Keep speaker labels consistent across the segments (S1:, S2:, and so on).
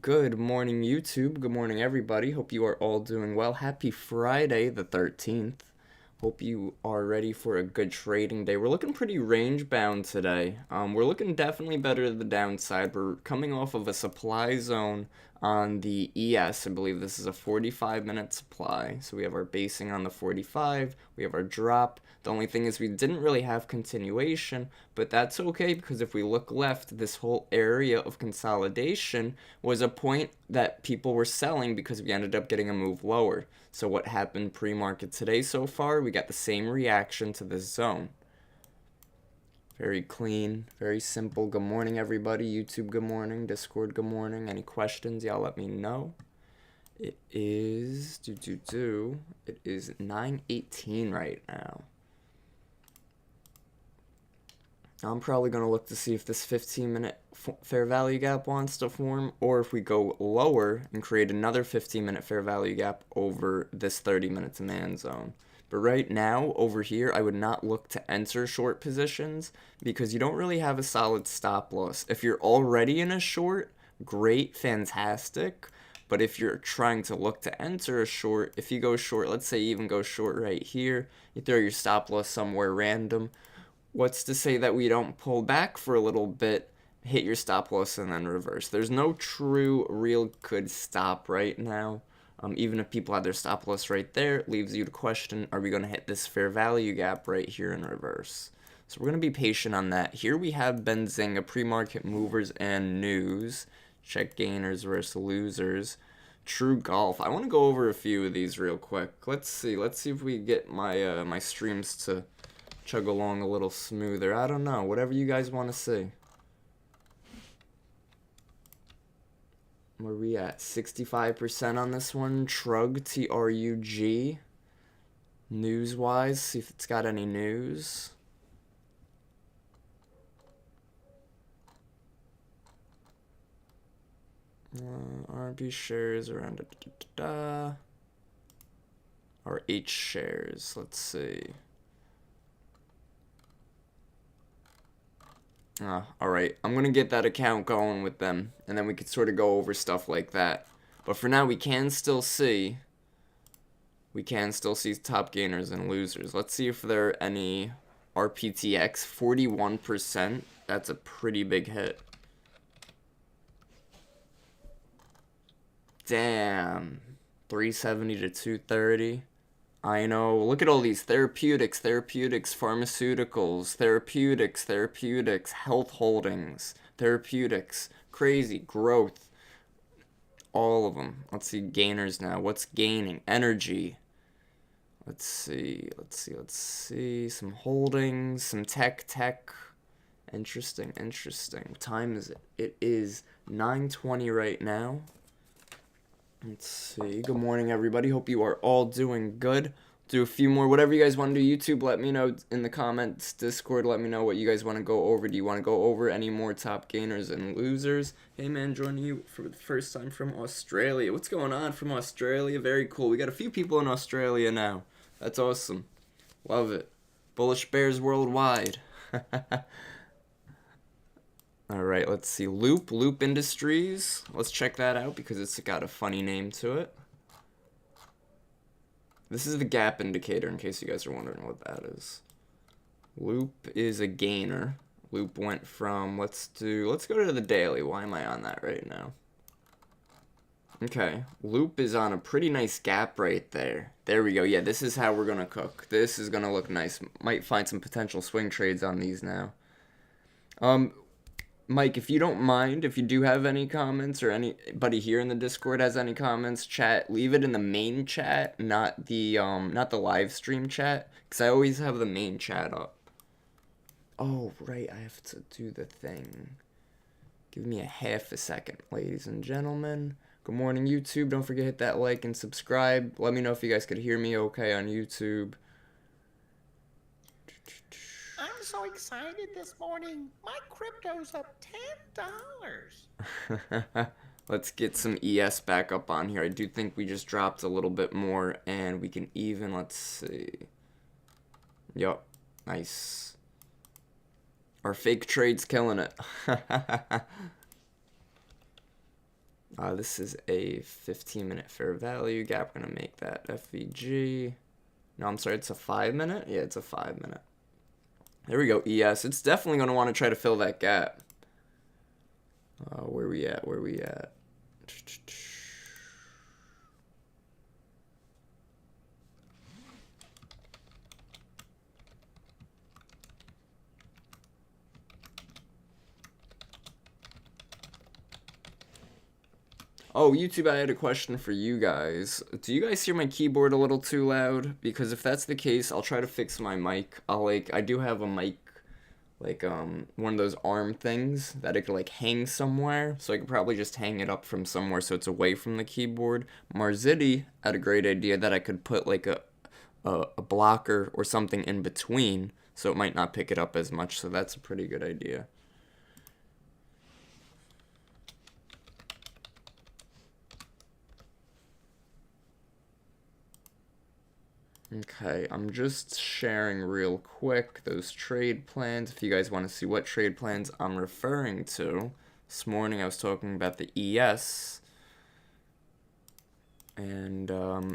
S1: Good morning, YouTube. Good morning, everybody. Hope you are all doing well. Happy Friday, the 13th. Hope you are ready for a good trading day. We're looking pretty range bound today. We're looking definitely better to the downside. We're coming off of a supply zone on the ES. I believe this is a 45-minute supply. So we have our basing on the 45. We have our drop. The only thing is we didn't really have continuation, but that's okay because if we look left, this whole area of consolidation was a point that people were selling because we ended up getting a move lower. So what happened pre-market today so far? We got the same reaction to this zone. Very clean, very simple. Good morning, everybody. YouTube, good morning. Discord, good morning. Any questions, y'all let me know. It is, it is 9:18 right now. I'm probably going to look to see if this 15-minute fair value gap wants to form, or if we go lower and create another 15-minute fair value gap over this 30-minute demand zone. But right now, over here, I would not look to enter short positions because you don't really have a solid stop loss. If you're already in a short, great, fantastic. But if you're trying to look to enter a short, if you go short, let's say you even go short right here, you throw your stop loss somewhere random. What's to say that we don't pull back for a little bit, hit your stop loss, and then reverse? There's no true, real good stop right now. Even if people have their stop loss right there, it leaves you to question, are we going to hit this fair value gap right here in reverse? So we're going to be patient on that. Here we have Benzinga, pre-market movers and news. Check gainers versus losers. True golf. I want to go over a few of these real quick. Let's see if we get my my streams to chug along a little smoother. I don't know. Whatever you guys want to see. Where are we at? 65% on this one. Trug, T-R-U-G. News-wise, see if it's got any news. RB shares around or H shares. Let's see. Alright, I'm going to get that account going with them, and then we could sort of go over stuff like that. But for now, we can still see top gainers and losers. Let's see if there are any RPTX. 41%, that's a pretty big hit. Damn, 370 to 230. I know. Look at all these therapeutics, pharmaceuticals, therapeutics, health holdings, therapeutics, crazy, growth, all of them. Let's see, gainers now. What's gaining? Energy. Let's see. Some holdings, some tech. Interesting. What time is it? It is 9:20 right now. Let's see. Good morning, everybody. Hope you are all doing good. Do a few more. Whatever you guys want to do. YouTube, let me know in the comments. Discord, let me know what you guys want to go over. Do you want to go over any more top gainers and losers? Hey, man, joining you for the first time from Australia. What's going on from Australia? Very cool. We got a few people in Australia now. That's awesome. Love it. Bullish Bears worldwide. Alright, let's see. Loop Industries. Let's check that out because it's got a funny name to it. This is the gap indicator in case you guys are wondering what that is. Loop is a gainer. Loop went from, let's go to the daily. Why am I on that right now? Okay, Loop is on a pretty nice gap right there. There we go. Yeah, this is how we're going to cook. This is going to look nice. Might find some potential swing trades on these now. Mike, if you don't mind, if you do have any comments or anybody here in the Discord has any comments, chat, leave it in the main chat, not the live stream chat, because I always have the main chat up. Oh, right, I have to do the thing. Give me a half a second, ladies and gentlemen. Good morning, YouTube. Don't forget to hit that like and subscribe. Let me know if you guys could hear me okay on YouTube.
S2: I'm so excited this morning. My crypto's up $10.
S1: Let's get some ES back up on here. I do think we just dropped a little bit more, and we can even, let's see. Yup, nice. Our fake trade's killing it. This is a 15-minute fair value gap. We're going to make that FVG. No, I'm sorry, it's a 5-minute? Yeah, it's a 5-minute. There we go, ES. It's definitely going to want to try to fill that gap. Where we at? Where we at? Oh, YouTube, I had a question for you guys. Do you guys hear my keyboard a little too loud? Because if that's the case, I'll try to fix my mic. I do have a mic, one of those arm things that I could, hang somewhere. So I could probably just hang it up from somewhere so it's away from the keyboard. Marziti had a great idea that I could put, a blocker or something in between so it might not pick it up as much. So that's a pretty good idea. Okay, I'm just sharing real quick those trade plans. If you guys want to see what trade plans I'm referring to, this morning I was talking about the ES. And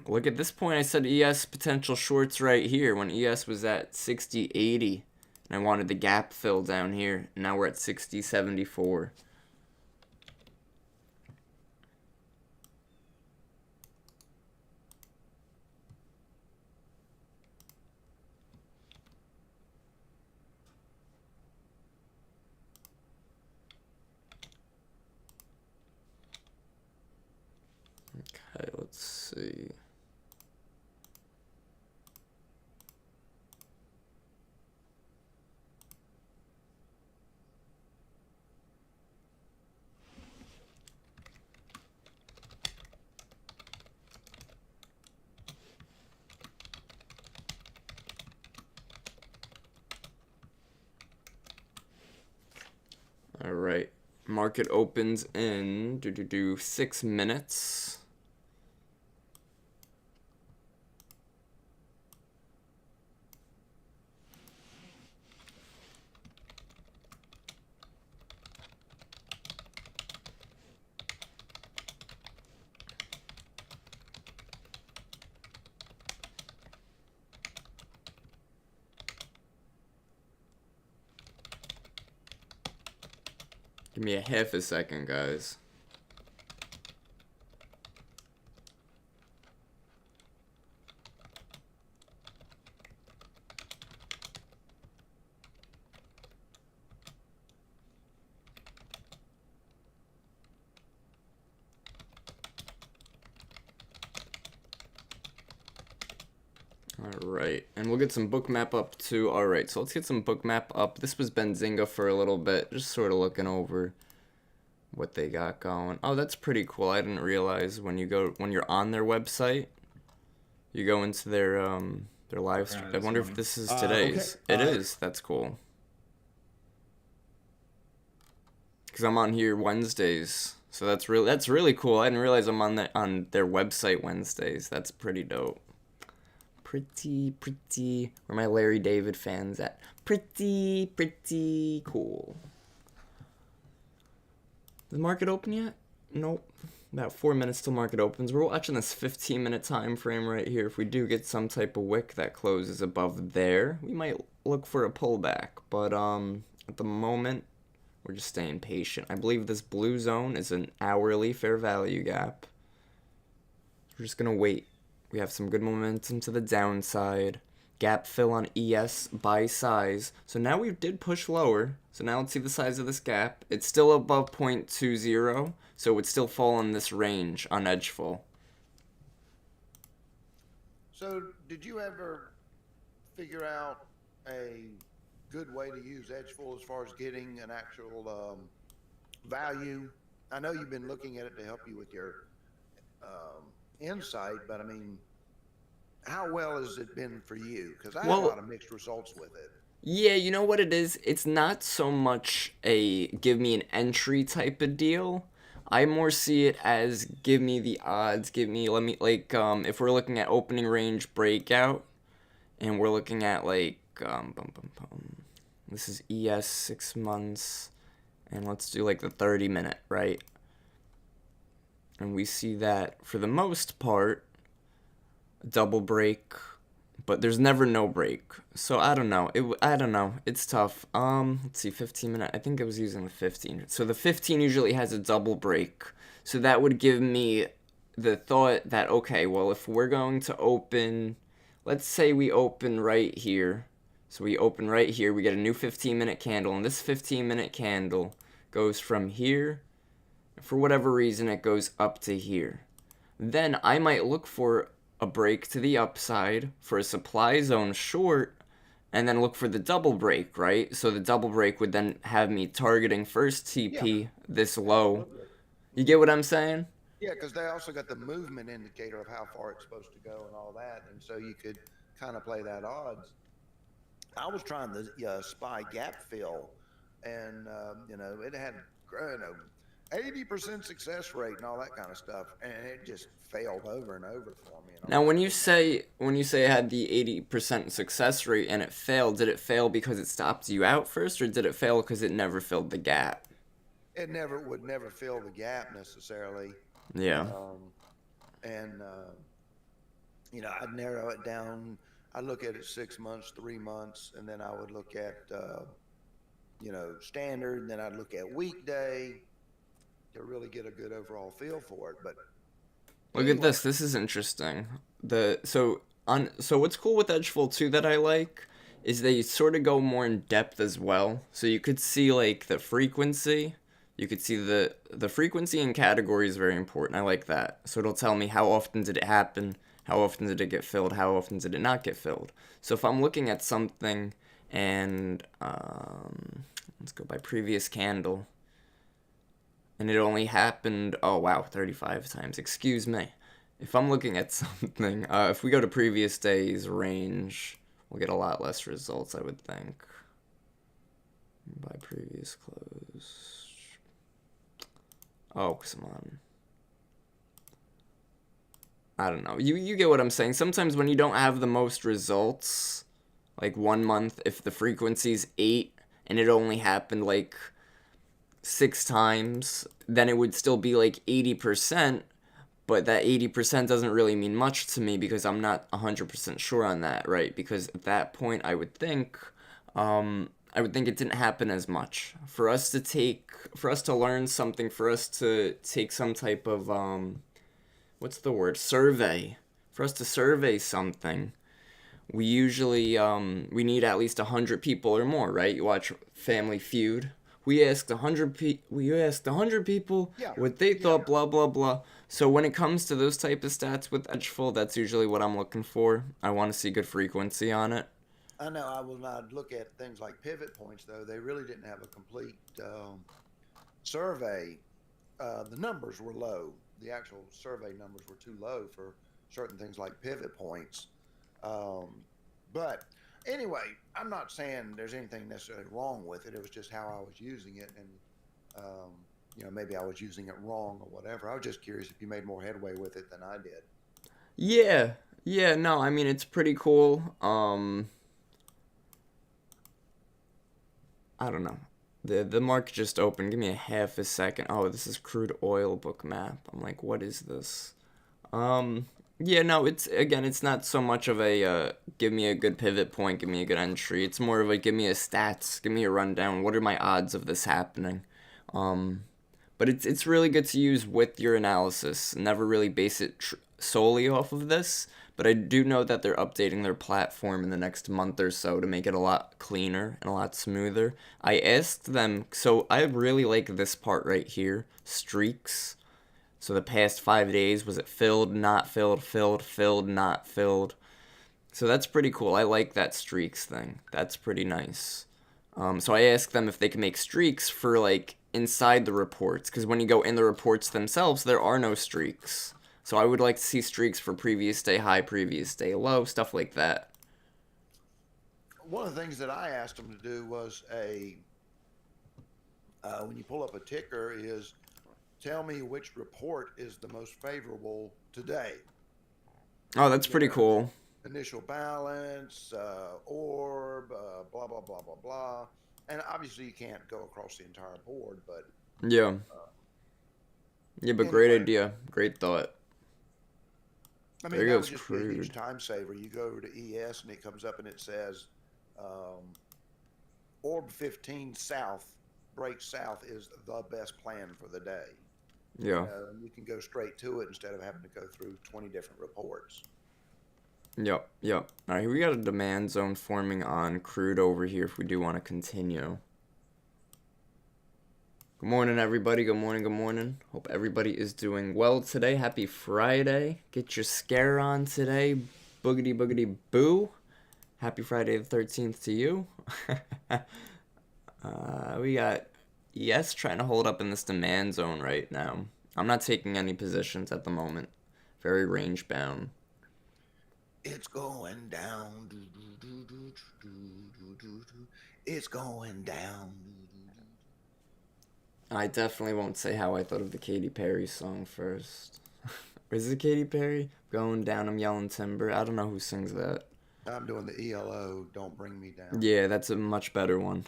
S1: look, at this point I said ES potential shorts right here when ES was at 60.80. And I wanted the gap fill down here. Now we're at 60.74. Okay, let's see. All right, market opens in 6 minutes. Give me a half a second, guys. Alright, and we'll get some bookmap up too. Alright, so let's get some bookmap up. This was Benzinga for a little bit, just sort of looking over what they got going. Oh, that's pretty cool. I didn't realize when you're on their website, you go into their live stream. I wonder if this is today's. Okay. It is. That's cool. Because I'm on here Wednesdays, so that's really cool. I didn't realize I'm on their website Wednesdays. That's pretty dope. Pretty, where my Larry David fans at? Pretty cool. Did the market open yet? Nope. About 4 minutes till market opens. We're watching this 15-minute time frame right here. If we do get some type of wick that closes above there, we might look for a pullback. But at the moment, we're just staying patient. I believe this blue zone is an hourly fair value gap. We're just gonna wait. We have some good momentum to the downside. Gap fill on ES by size. So now we did push lower. So now let's see the size of this gap. It's still above 0.20, so it would still fall in this range on edgeful.
S3: So did you ever figure out a good way to use edgeful as far as getting an actual value? I know you've been looking at it to help you with your insight, but I mean, how well has it been for you? Because I have a lot of mixed results with it.
S1: Yeah, you know what it is? It's not so much a give me an entry type of deal. I more see it as give me the odds, if we're looking at opening range breakout, and we're looking at this is ES 6 months, and let's do the 30-minute, right? and we see that for the most part, double break, but there's never no break. So I don't know. I don't know. It's tough. Let's see, 15 minute. I think I was using the 15. So the 15 usually has a double break. So that would give me the thought that, okay, well, if we're going to open, let's say we open right here. So we open right here, we get a new 15-minute candle, and this 15-minute candle goes from here. For whatever reason, it goes up to here. Then I might look for a break to the upside for a supply zone short, and then look for the double break, right? So the double break would then have me targeting first TP this low. You get what I'm saying?
S3: Yeah, because they also got the movement indicator of how far it's supposed to go and all that, and so you could kind of play that odds. I was trying the spy gap fill, and it had 80% success rate and all that kind of stuff, and it just failed over and over for me.
S1: Now, when you say it had the 80% success rate and it failed, did it fail because it stopped you out first, or did it fail because it never filled the gap?
S3: It would never fill the gap necessarily.
S1: Yeah.
S3: And I'd narrow it down. I'd look at it 6 months, 3 months, and then I would look at standard, and then I'd look at weekday to really get a good overall feel for it. But
S1: look at this. This is interesting. So what's cool with Edgeful too that I like is they sort of go more in depth as well. So you could see like the frequency. You could see the frequency and category is very important. I like that. So it'll tell me how often did it happen, how often did it get filled, how often did it not get filled. So if I'm looking at something and let's go by previous candle, and it only happened, oh wow, 35 times, excuse me. If I'm looking at something, if we go to previous days range, we'll get a lot less results, I would think. By previous close. Oh, come on. I don't know. You get what I'm saying. Sometimes when you don't have the most results, like 1 month, if the frequency's 8 and it only happened like 6 times, then it would still be like 80%, but that 80% doesn't really mean much to me because I'm not 100% sure on that, right? Because at that point, I would think it didn't happen as much. For us to learn something, for us to take some type of, survey. For us to survey something, we usually, we need at least 100 people or more, right? You watch Family Feud. We asked 100 people what they thought, blah, blah, blah. So when it comes to those type of stats with Edgeful, that's usually what I'm looking for. I want to see good frequency on it.
S3: I know I will not look at things like pivot points, though. They really didn't have a complete survey. The numbers were low. The actual survey numbers were too low for certain things like pivot points. But anyway, I'm not saying there's anything necessarily wrong with it. It was just how I was using it, and maybe I was using it wrong or whatever. I was just curious if you made more headway with it than I did.
S1: Yeah, no, I mean, it's pretty cool. I don't know. The market just opened. Give me a half a second. Oh, this is crude oil book map. I'm like, what is this? Yeah, no, it's not so much of a give me a good pivot point, give me a good entry. It's more of a give me a stats, give me a rundown. What are my odds of this happening? But it's really good to use with your analysis. Never really base it solely off of this. But I do know that they're updating their platform in the next month or so to make it a lot cleaner and a lot smoother. I asked them, so I really like this part right here, streaks. So the past 5 days, was it filled, not filled, filled, not filled? So that's pretty cool. I like that streaks thing. That's pretty nice. So I asked them if they can make streaks for like inside the reports, because when you go in the reports themselves, there are no streaks. So I would like to see streaks for previous day high, previous day low, stuff like that.
S3: One of the things that I asked them to do was when you pull up a ticker is tell me which report is the most favorable today.
S1: Oh, that's pretty cool.
S3: Initial balance, orb, blah, blah, blah, blah, blah. And obviously you can't go across the entire board, but...
S1: Yeah. Yeah, but great
S3: Anyway,
S1: idea. Great thought.
S3: I
S1: There
S3: mean, that would
S1: goes
S3: just be a huge
S1: crude.
S3: time saver. You go over to ES and it comes up and it says, um, Orb 15 South, break south is the best plan for the day.
S1: Yeah.
S3: And you can go straight to it instead of having to go through 20 different reports.
S1: Yep. Yep. All right, we got a demand zone forming on crude over here if we do want to continue. Good morning, everybody. Good morning. Good morning. Hope everybody is doing well today. Happy Friday. Get your scare on today. Boogity boogity boo. Happy Friday the 13th to you. We got ES trying to hold up in this demand zone right now. I'm not taking any positions at the moment. Very range bound.
S3: It's going down. It's going down.
S1: I definitely won't say how I thought of the Katy Perry song first. Is it Katy Perry? Going down, I'm yelling timber. I don't know who sings that.
S3: I'm doing the ELO. Don't bring me down.
S1: Yeah, that's a much better one.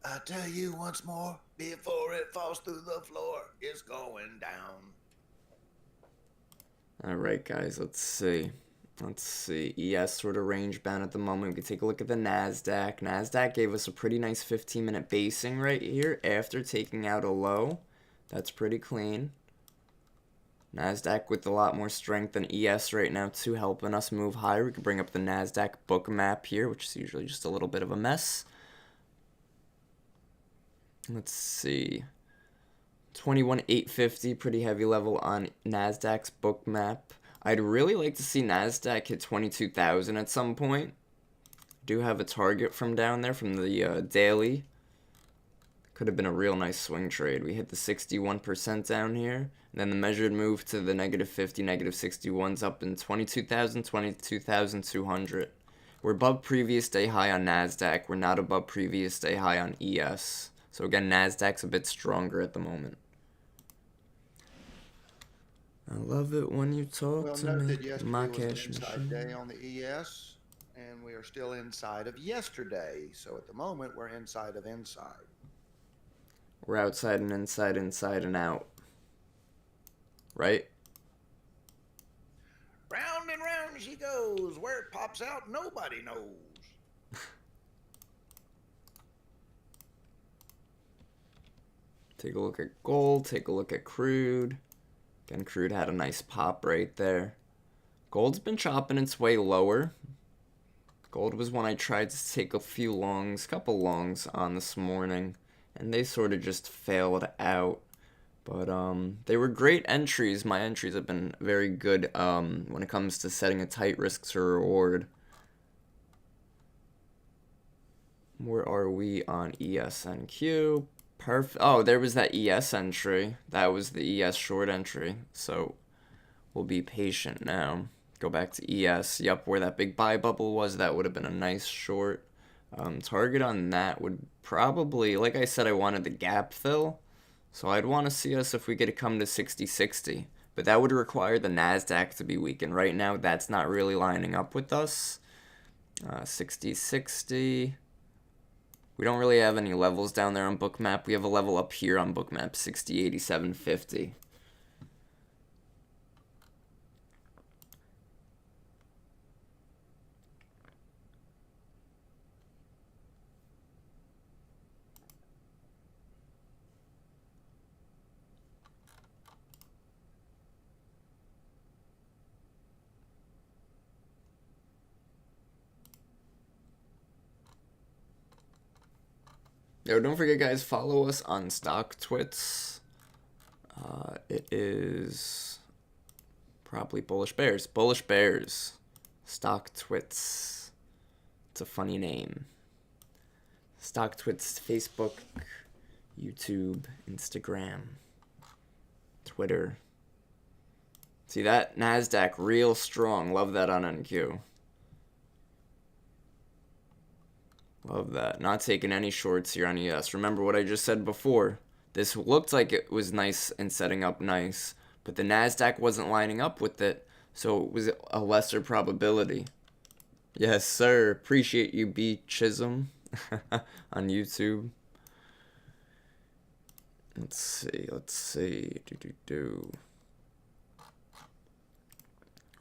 S3: I tell you once more, before it falls through the floor, it's going down.
S1: All right, guys, let's see. Let's see. ES sort of range bound at the moment. We can take a look at the NASDAQ. NASDAQ gave us a pretty nice 15-minute basing right here after taking out a low. That's pretty clean. NASDAQ with a lot more strength than ES right now too, helping us move higher. We can bring up the NASDAQ book map here, which is usually just a little bit of a mess. Let's see. 21,850, pretty heavy level on NASDAQ's book map. I'd really like to see NASDAQ hit 22,000 at some point. Do have a target from down there from the daily. Could have been a real nice swing trade. We hit the 61% down here. And then the measured move to the negative 50, negative 61's up in 22,000, 22,200. We're above previous day high on NASDAQ. We're not above previous day high on ES. So again, NASDAQ's a bit stronger at the moment. I love it when you talk
S3: Well,
S1: to
S3: note
S1: me.
S3: that yesterday
S1: My
S3: was an
S1: cash
S3: inside
S1: machine.
S3: day on the ES, and we are still inside of yesterday. So at the moment, we're inside of inside.
S1: We're outside and inside, inside and out. Right?
S3: Round and round she goes. Where it pops out, nobody knows.
S1: Take a look at gold. Take a look at crude. Again, crude had a nice pop right there. Gold's been chopping its way lower. Gold was one I tried to take a few longs, couple longs on this morning, and they sort of just failed out. But they were great entries. My entries have been very good when it comes to setting a tight risk to reward. Where are we on ESNQ? Perfect. Oh, there was that ES entry. That was the ES short entry. So we'll be patient now. Go back to ES. Yep, where that big buy bubble was, that would have been a nice short. Target on that would probably, like I said, I wanted the gap fill. So I'd want to see us if we could come to 60-60. But that would require the NASDAQ to be weak. And right now, that's not really lining up with us. 60-60. We don't really have any levels down there on bookmap. We have a level up here on bookmap, 60-87-50. Yo, don't forget, guys, follow us on Stock Twits. It is probably Bullish Bears. Bullish Bears. Stock Twits. It's a funny name. Stock Twits, Facebook, YouTube, Instagram, Twitter. See that? NASDAQ, real strong. Love that on NQ. Love that. Not taking any shorts here on ES. Remember what I just said before. This looked like it was nice and setting up nice, but the NASDAQ wasn't lining up with it, so it was a lesser probability. Yes, sir. Appreciate you, B. Chisholm, on YouTube. Let's see.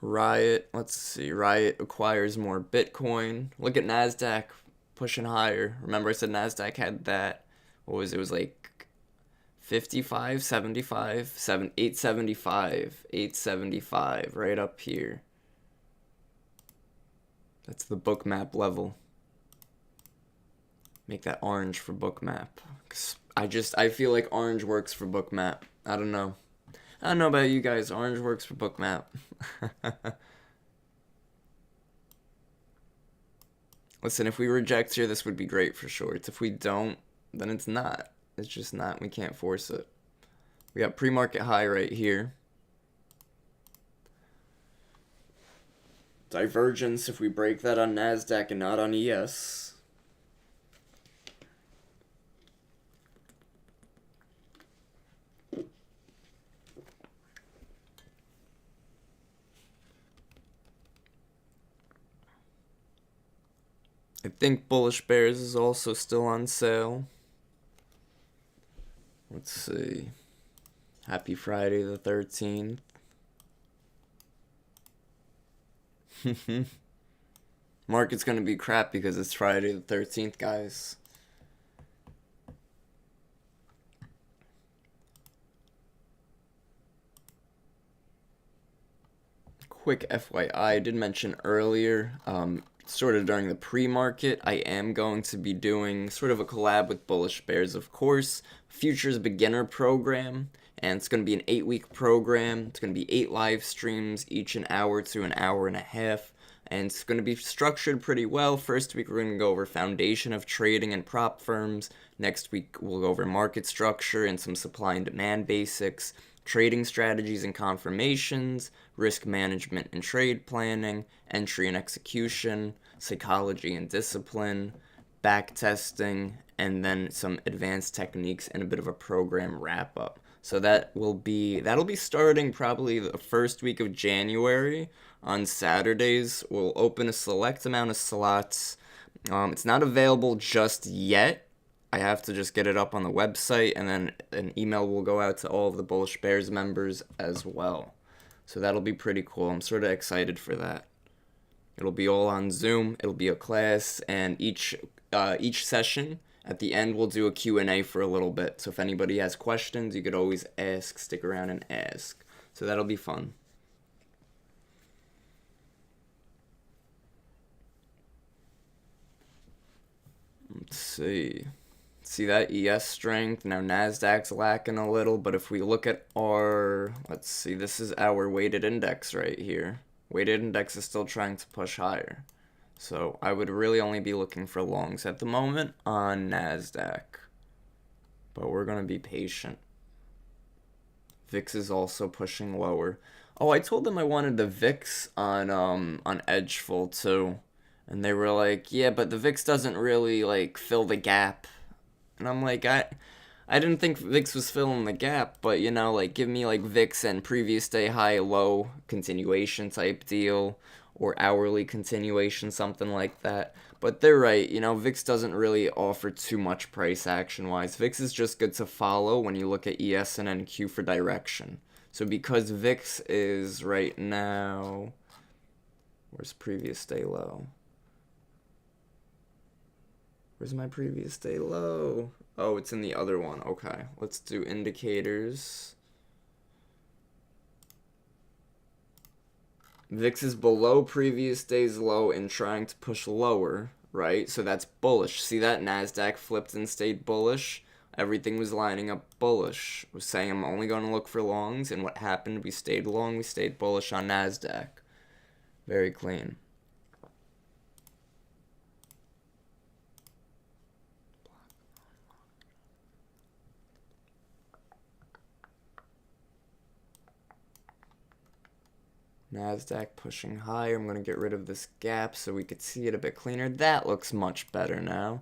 S1: Riot, let's see. Riot acquires more Bitcoin. Look at NASDAQ pushing higher. Remember I said NASDAQ had that, what was it? It was like 55, 75, 875, 875, right up here. That's the bookmap level. Make that orange for bookmap. I feel like orange works for bookmap. I don't know. I don't know about you guys. Orange works for bookmap. Listen, if we reject here, this would be great for shorts. If we don't, then it's not. It's just not. We can't force it. We got pre-market high right here. Divergence if we break that on NASDAQ and not on ES. I think Bullish Bears is also still on sale. Let's see. Happy Friday the 13th. Market's gonna be crap because it's Friday the 13th, guys. Quick FYI, I did mention earlier, sort of during the pre-market, I am going to be doing sort of a collab with Bullish Bears, of course, Futures Beginner Program, and it's going to be an 8-week program. It's going to be 8 live streams, each an hour to an hour and a half, and it's going to be structured pretty well. First week, we're going to go over foundation of trading and prop firms. Next week, we'll go over market structure and some supply and demand basics, trading strategies and confirmations, risk management and trade planning, entry and execution, psychology and discipline, back testing, and then some advanced techniques and a bit of a program wrap up. So that'll be starting probably the first week of January. On Saturdays, we'll open a select amount of slots. It's not available just yet. I have to just get it up on the website, and then an email will go out to all of the Bullish Bears members as well. So that'll be pretty cool. I'm sort of excited for that. It'll be all on Zoom. It'll be a class, and each session, at the end, we'll do a Q&A for a little bit. So if anybody has questions, you could always ask, stick around and ask. So that'll be fun. Let's see. See that ES strength? Now NASDAQ's lacking a little, but if we look at our, let's see, this is our weighted index right here. Weighted index is still trying to push higher. So I would really only be looking for longs at the moment on NASDAQ. But we're going to be patient. VIX is also pushing lower. Oh, I told them I wanted the VIX on Edgeful too. And they were like, yeah, but the VIX doesn't really like fill the gap. And I'm like, I didn't think VIX was filling the gap, but you know, like give me like VIX and previous day high low continuation type deal, or hourly continuation, something like that. But they're right, you know, VIX doesn't really offer too much price action wise. VIX is just good to follow when you look at ES and NQ for direction. So because VIX is right now, where's previous day low? Where's my previous day low? Oh, it's in the other one. Okay, let's do indicators. VIX is below previous day's low and trying to push lower, right? So that's bullish. See that? NASDAQ flipped and stayed bullish. Everything was lining up bullish. I was saying I'm only going to look for longs, and what happened? We stayed long. We stayed bullish on NASDAQ. Very clean. NASDAQ pushing higher. I'm going to get rid of this gap so we could see it a bit cleaner. That looks much better now.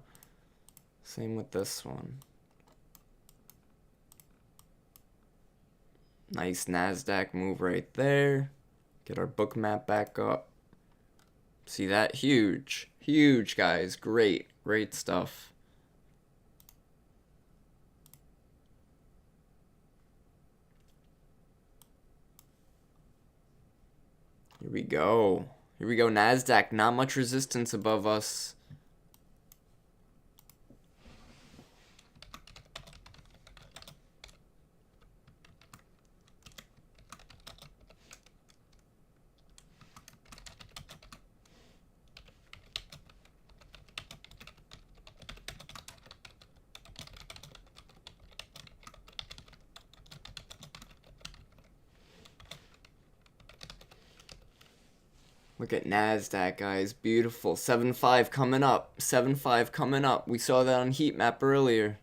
S1: Same with this one. Nice NASDAQ move right there. Get our book map back up. See that? Huge. Huge, guys. Great. Great stuff. Here we go. Here we go. NASDAQ, not much resistance above us. Look at NASDAQ, guys. Beautiful. 7.5 coming up. 7.5 coming up. We saw that on heat map earlier.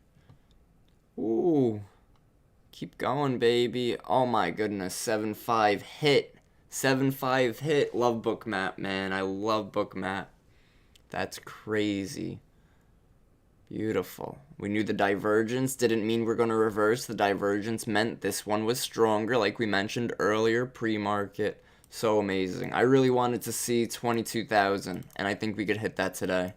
S1: Ooh. Keep going, baby. Oh my goodness. 7.5 hit. 7.5 hit. Love Bookmap, man. I love Bookmap. That's crazy. Beautiful. We knew the divergence didn't mean we're going to reverse. The divergence meant this one was stronger, like we mentioned earlier, pre-market. So amazing. I really wanted to see 22,000, and I think we could hit that today.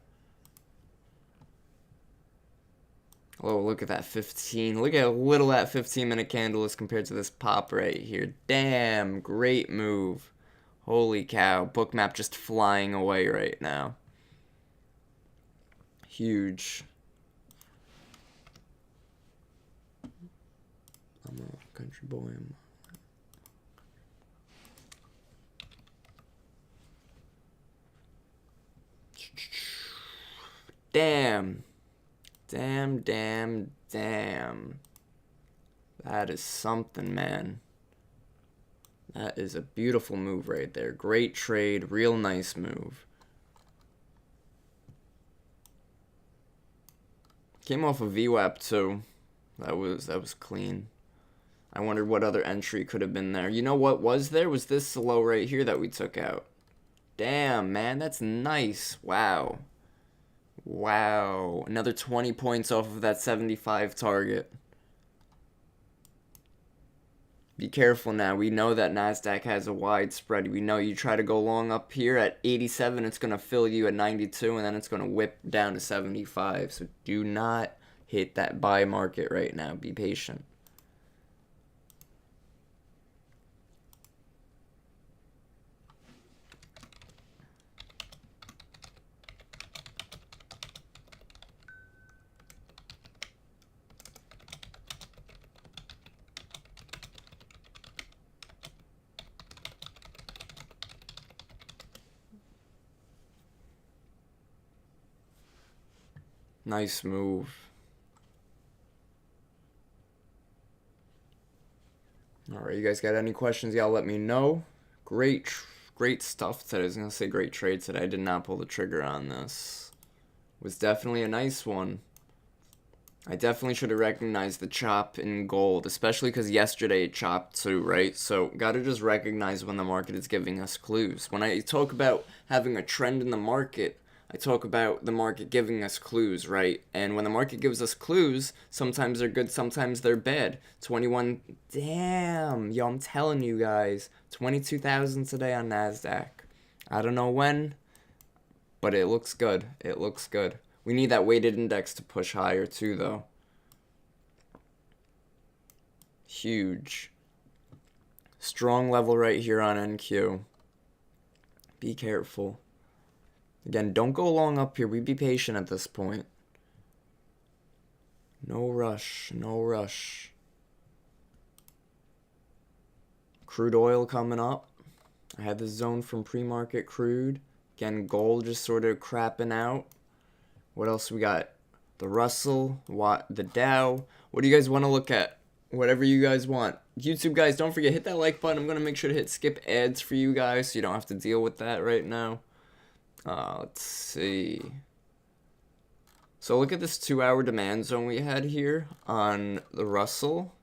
S1: Oh, look at that 15. Look at how little that 15-minute candle is compared to this pop right here. Damn, great move. Holy cow. Bookmap just flying away right now. Huge. I'm a country boy. Damn. Damn, damn, damn. That is something, man. That is a beautiful move right there. Great trade. Real nice move. Came off a VWAP too. That was clean. I wondered what other entry could have been there. You know what was there? Was this low right here that we took out. Damn, man. That's nice. Wow. Wow. Another 20 points off of that 75 target. Be careful now. We know that NASDAQ has a wide spread. We know you try to go long up here at 87, it's going to fill you at 92, and then it's going to whip down to 75. So do not hit that buy market right now. Be patient. Nice move. Alright, you guys got any questions? Y'all let me know. Great stuff today. I was going to say great trade today. I did not pull the trigger on this. It was definitely a nice one. I definitely should have recognized the chop in gold, especially because yesterday it chopped too, right? So, gotta just recognize when the market is giving us clues. When I talk about having a trend in the market, I talk about the market giving us clues, right? And when the market gives us clues, sometimes they're good, sometimes they're bad. 21, damn, yo, I'm telling you guys, 22,000 today on NASDAQ. I don't know when, but it looks good. It looks good. We need that weighted index to push higher too, though. Huge. Strong level right here on NQ. Be careful. Again, don't go long up here. We be patient at this point. No rush. No rush. Crude oil coming up. I had this zone from pre-market crude. Again, gold just sort of crapping out. What else we got? The Russell, the Dow. What do you guys want to look at? Whatever you guys want. YouTube guys, don't forget, hit that like button. I'm going to make sure to hit skip ads for you guys so you don't have to deal with that right now. Let's see. So look at this 2-hour demand zone we had here on the Russell.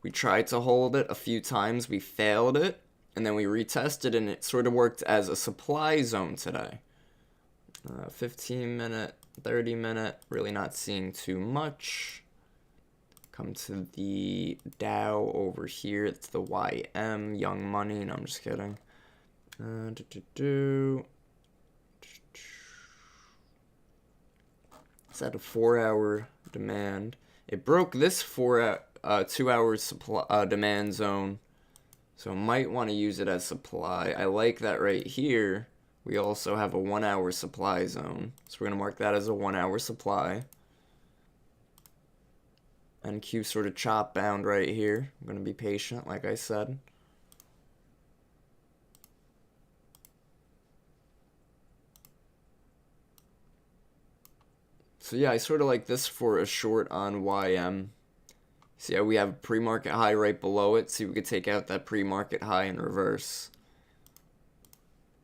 S1: We tried to hold it a few times. We failed it. And then we retested and it sort of worked as a supply zone today. 15-minute, 30-minute, really not seeing too much. Come to the Dow over here. It's the YM, Young Money. No, I'm just kidding. It's at a 4-hour demand. It broke this 2-hour supply demand zone. So might want to use it as supply. I like that right here. We also have a 1 hour supply zone. So we're going to mark that as a 1 hour supply. NQ sort of chop bound right here. I'm going to be patient, like I said. So yeah, I sort of like this for a short on YM. See how we have a pre-market high right below it? See if we could take out that pre-market high in reverse.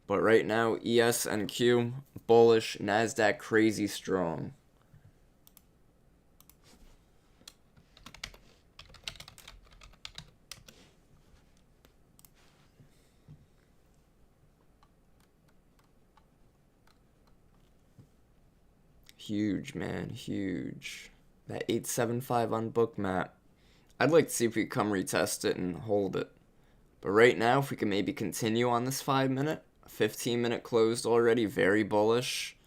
S1: But right now, ES and Q, bullish, NASDAQ crazy strong. Huge, man, huge. That 875 on book map. I'd like to see if we come retest it and hold it. But right now, if we can maybe continue on this 5 minute, 15 minute closed already, very bullish.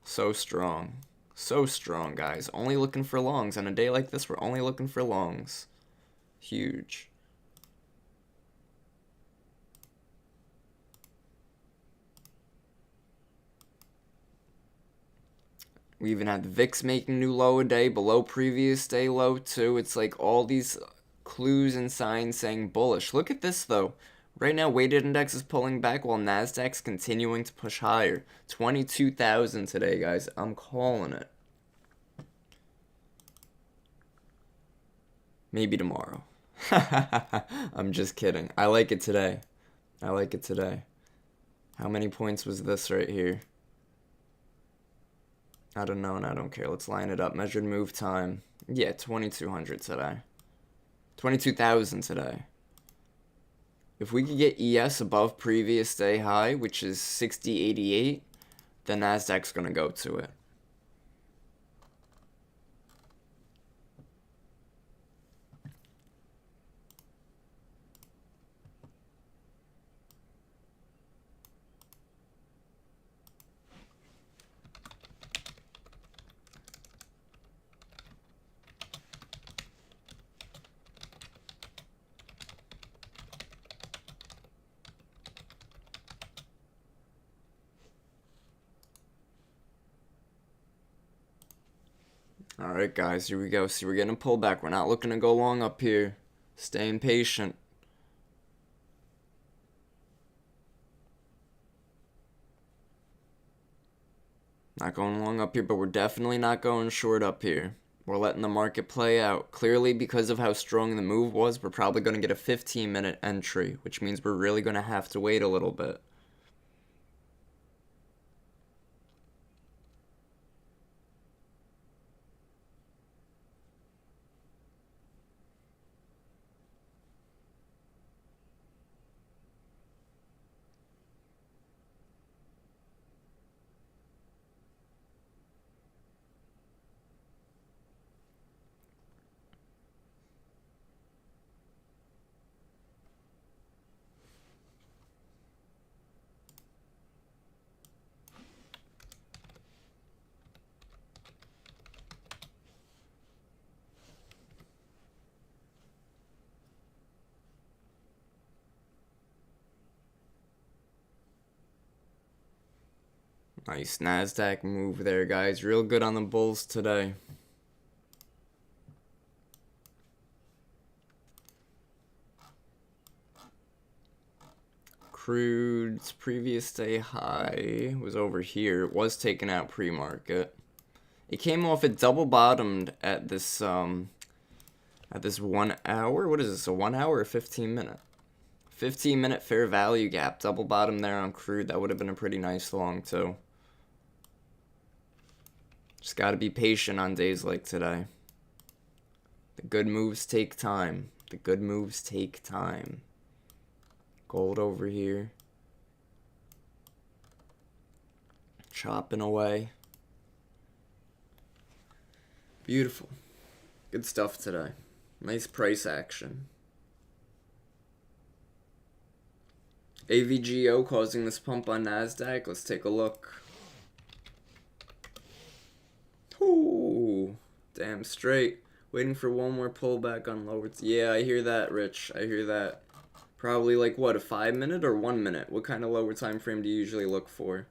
S1: So strong. So strong, guys. Only looking for longs. On a day like this, we're only looking for longs. Huge. We even had the VIX making new low a day, below previous day low too. It's like all these clues and signs saying bullish. Look at this though. Right now, weighted index is pulling back while NASDAQ's continuing to push higher. 22,000 today, guys. I'm calling it. Maybe tomorrow. I'm just kidding. I like it today. I like it today. How many points was this right here? I don't know and I don't care. Let's line it up. Measured move time. Yeah, 2,200 today. 22,000 today. If we could get ES above previous day high, which is 60.88, then NASDAQ's going to go to it. Alright guys, here we go. See, we're getting a pullback. We're not looking to go long up here. Staying patient. Not going long up here, but we're definitely not going short up here. We're letting the market play out. Clearly, because of how strong the move was, we're probably going to get a 15-minute entry, which means we're really going to have to wait a little bit. Nice NASDAQ move there, guys. Real good on the bulls today. Crude's previous day high was over here. It was taken out pre-market. It came off, it double bottomed at this 1 hour. What is this, a 1 hour or 15 minute? 15-minute fair value gap. Double bottom there on crude. That would have been a pretty nice long too. Just got to be patient on days like today. The good moves take time. The good moves take time. Gold over here. Chopping away. Beautiful. Good stuff today. Nice price action. AVGO causing this pump on NASDAQ. Let's take a look. Ooh, damn straight. Waiting for one more pullback on lower. Yeah, I hear that, Rich. I hear that. Probably like what, a 5 minute or 1 minute? What kind of lower time frame do you usually look for?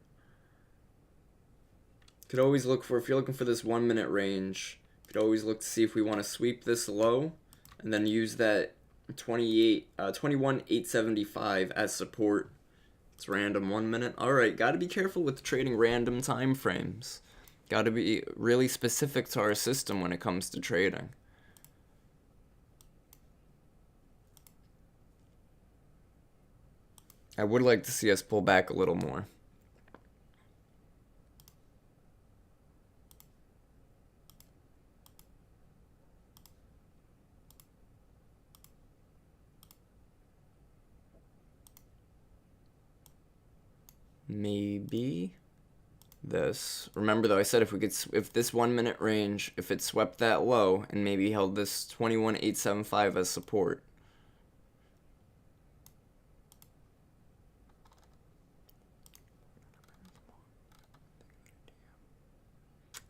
S1: Could always look for, if you're looking for this 1 minute range, could always look to see if we want to sweep this low and then use that 21,875 as support. It's random 1 minute. Alright, gotta be careful with trading random time frames. Gotta be really specific to our system when it comes to trading. I would like to see us pull back a little more. Maybe this. Remember though, I said if this 1 minute range, if it swept that low and maybe held this 21,875 as support.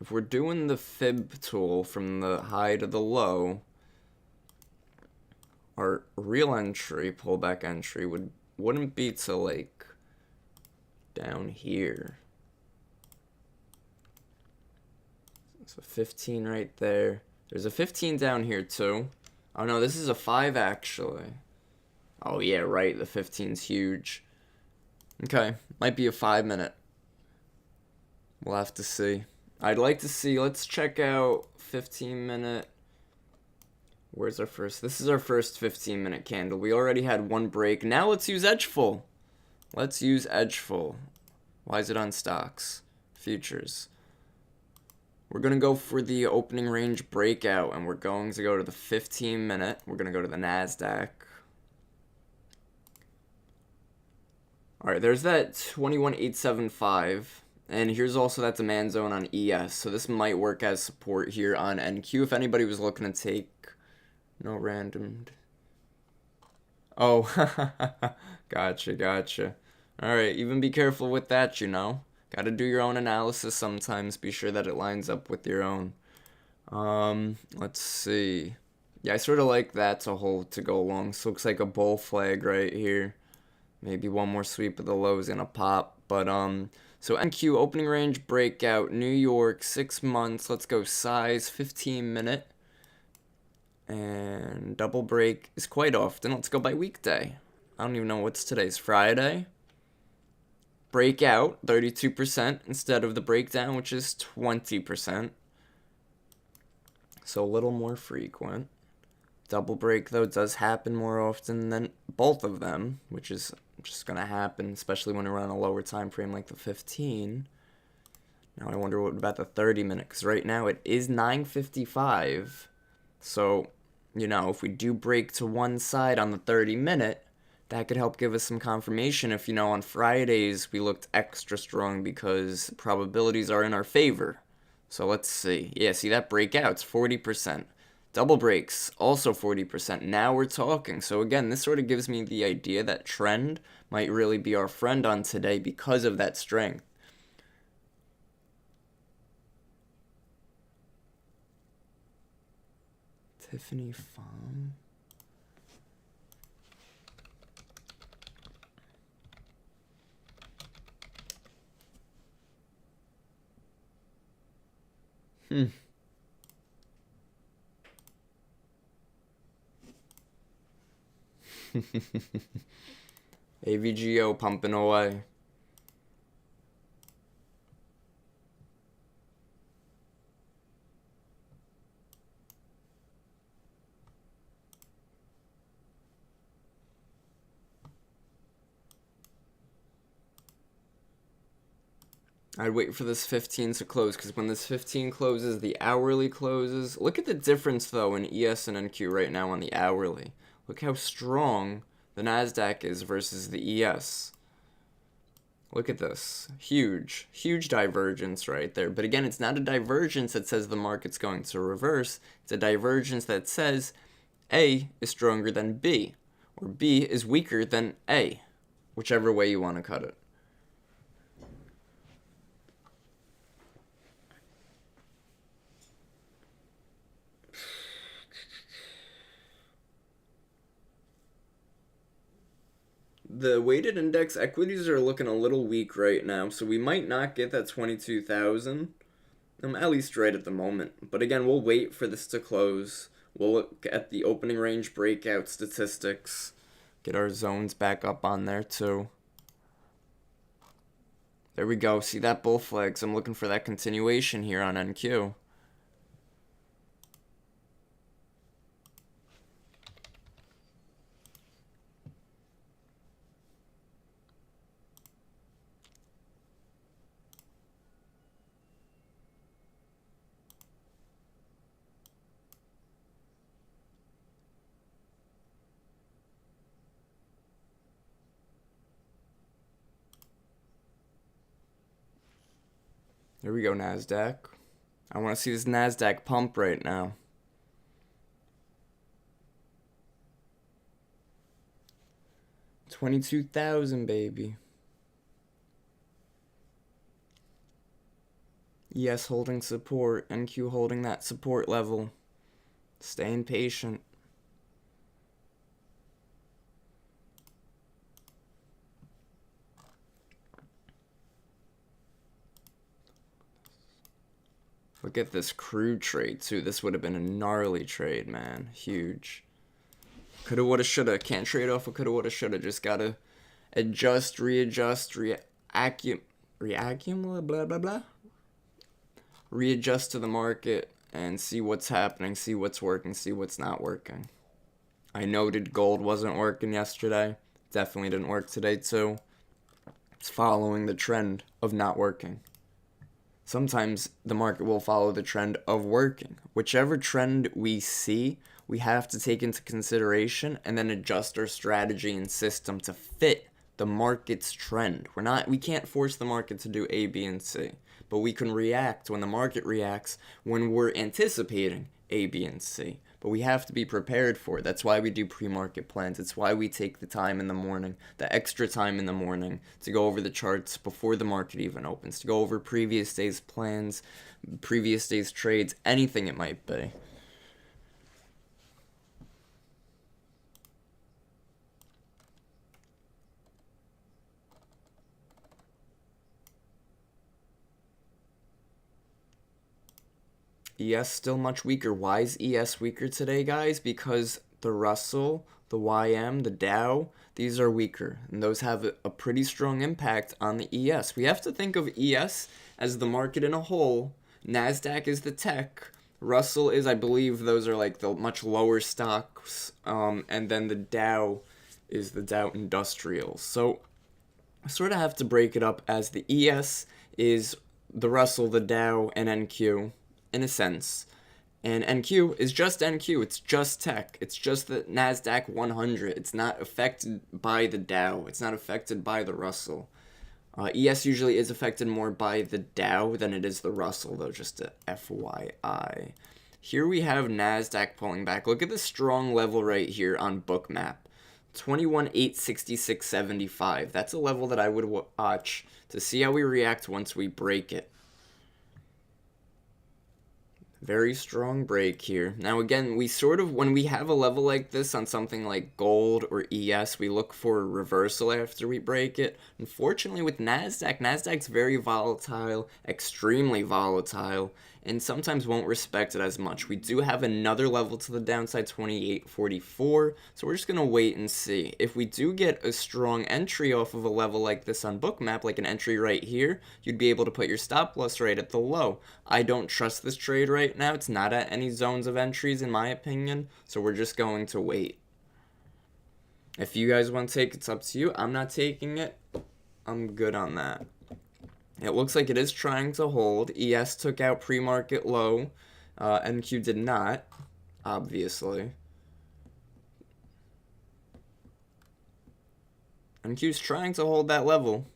S1: If we're doing the fib tool from the high to the low, our real entry, pullback entry, wouldn't be to like down here. So 15 right there. There's a 15 down here too. Oh no, this is a 5 actually. Oh yeah, right, the 15's huge. Okay, might be a 5 minute. We'll have to see. I'd like to see, let's check out 15 minute. Where's our first? This is our first 15 minute candle. We already had one break. Now let's use edge full. Let's use edge full. Why is it on stocks? Futures. We're going to go for the opening range breakout, and we're going to go to the 15 minute. We're going to go to the NASDAQ. Alright, there's that 21,875. And here's also that demand zone on ES. So this might work as support here on NQ if anybody was looking to take. No random. Oh, gotcha. Alright, even be careful with that, you know. Gotta do your own analysis sometimes. Be sure that it lines up with your own. Let's see. Yeah, I sort of like that to go along. This looks like a bull flag right here. Maybe one more sweep of the low is gonna pop. But, so NQ, opening range breakout, New York, 6 months. Let's go size, 15 minute. And double break is quite often. Let's go by weekday. I don't even know what's today's Friday. Breakout, 32% instead of the breakdown, which is 20%. So a little more frequent. Double break, though, does happen more often than both of them, which is just going to happen, especially when we're on a lower time frame like the 15. Now I wonder what about the 30-minute, because right now it is 9:55. So, you know, if we do break to one side on the 30-minute, that could help give us some confirmation if, you know, on Fridays we looked extra strong because probabilities are in our favor. So let's see. Yeah, see that breakout's 40%. Double breaks, also 40%. Now we're talking. So again, this sort of gives me the idea that trend might really be our friend on today because of that strength. Tiffany Pham. AVGO pumping away. I'd wait for this 15 to close, because when this 15 closes, the hourly closes. Look at the difference, though, in ES and NQ right now on the hourly. Look how strong the NASDAQ is versus the ES. Look at this. Huge divergence right there. But again, it's not a divergence that says the market's going to reverse. It's a divergence that says A is stronger than B, or B is weaker than A, whichever way you want to cut it. the weighted index equities are looking a little weak right now, so we might not get that 22,000. At least right at the moment. But again, we'll wait for this to close. We'll look at the opening range breakout statistics. Get our zones back up on there too. There we go. See that bull flags? I'm looking for that continuation here on NQ. There we go, NASDAQ. I want to see this NASDAQ pump right now. $22,000, baby. ES holding support, NQ holding that support level. Staying patient. Look at this crude trade, too. This would have been a gnarly trade, man. Huge. Coulda, woulda, shoulda. Can't trade off a coulda, woulda, shoulda. Just gotta adjust, readjust, blah, blah, blah. Readjust to the market and see what's happening, see what's working, see what's not working. I noted gold wasn't working yesterday. Definitely didn't work today, too. It's following the trend of not working. Sometimes the market will follow the trend of working. Whichever trend we see, we have to take into consideration and then adjust our strategy and system to fit the market's trend. We can't force the market to do A, B, and C, but we can react when the market reacts when we're anticipating A, B, and C. But we have to be prepared for it. That's why we do pre-market plans. It's why we take the time in the morning, the extra time in the morning, to go over the charts before the market even opens, to go over previous day's plans, previous day's trades, anything it might be. ES still much weaker. Why is ES weaker today, guys? Because the Russell, the YM, the Dow, these are weaker. And those have a pretty strong impact on the ES. We have to think of ES as the market in a whole. NASDAQ is the tech. Russell is, I believe, those are like the much lower stocks. And then the Dow is the Dow Industrials. So I sort of have to break it up as the ES is the Russell, the Dow, and NQ. In a sense. And NQ is just NQ. It's just tech. It's just the NASDAQ 100. It's not affected by the Dow. It's not affected by the Russell. ES usually is affected more by the Dow than it is the Russell, though, just a FYI. Here we have NASDAQ pulling back. Look at the strong level right here on Bookmap. 21,866.75. That's a level that I would watch to see how we react once we break it. Very strong break here. Now again, when we have a level like this on something like gold or ES, we look for a reversal after we break it. Unfortunately with NASDAQ's very volatile, extremely volatile, and sometimes won't respect it as much. We do have another level to the downside, 28.44, so we're just going to wait and see. If we do get a strong entry off of a level like this on Bookmap, like an entry right here, you'd be able to put your stop loss right at the low. I don't trust this trade right now. It's not at any zones of entries in my opinion, so we're just going to wait. If you guys want to take it, it's up to you. I'm not taking it. I'm good on that. It looks like it is trying to hold. ES took out pre-market low. NQ did not, obviously. NQ's trying to hold that level.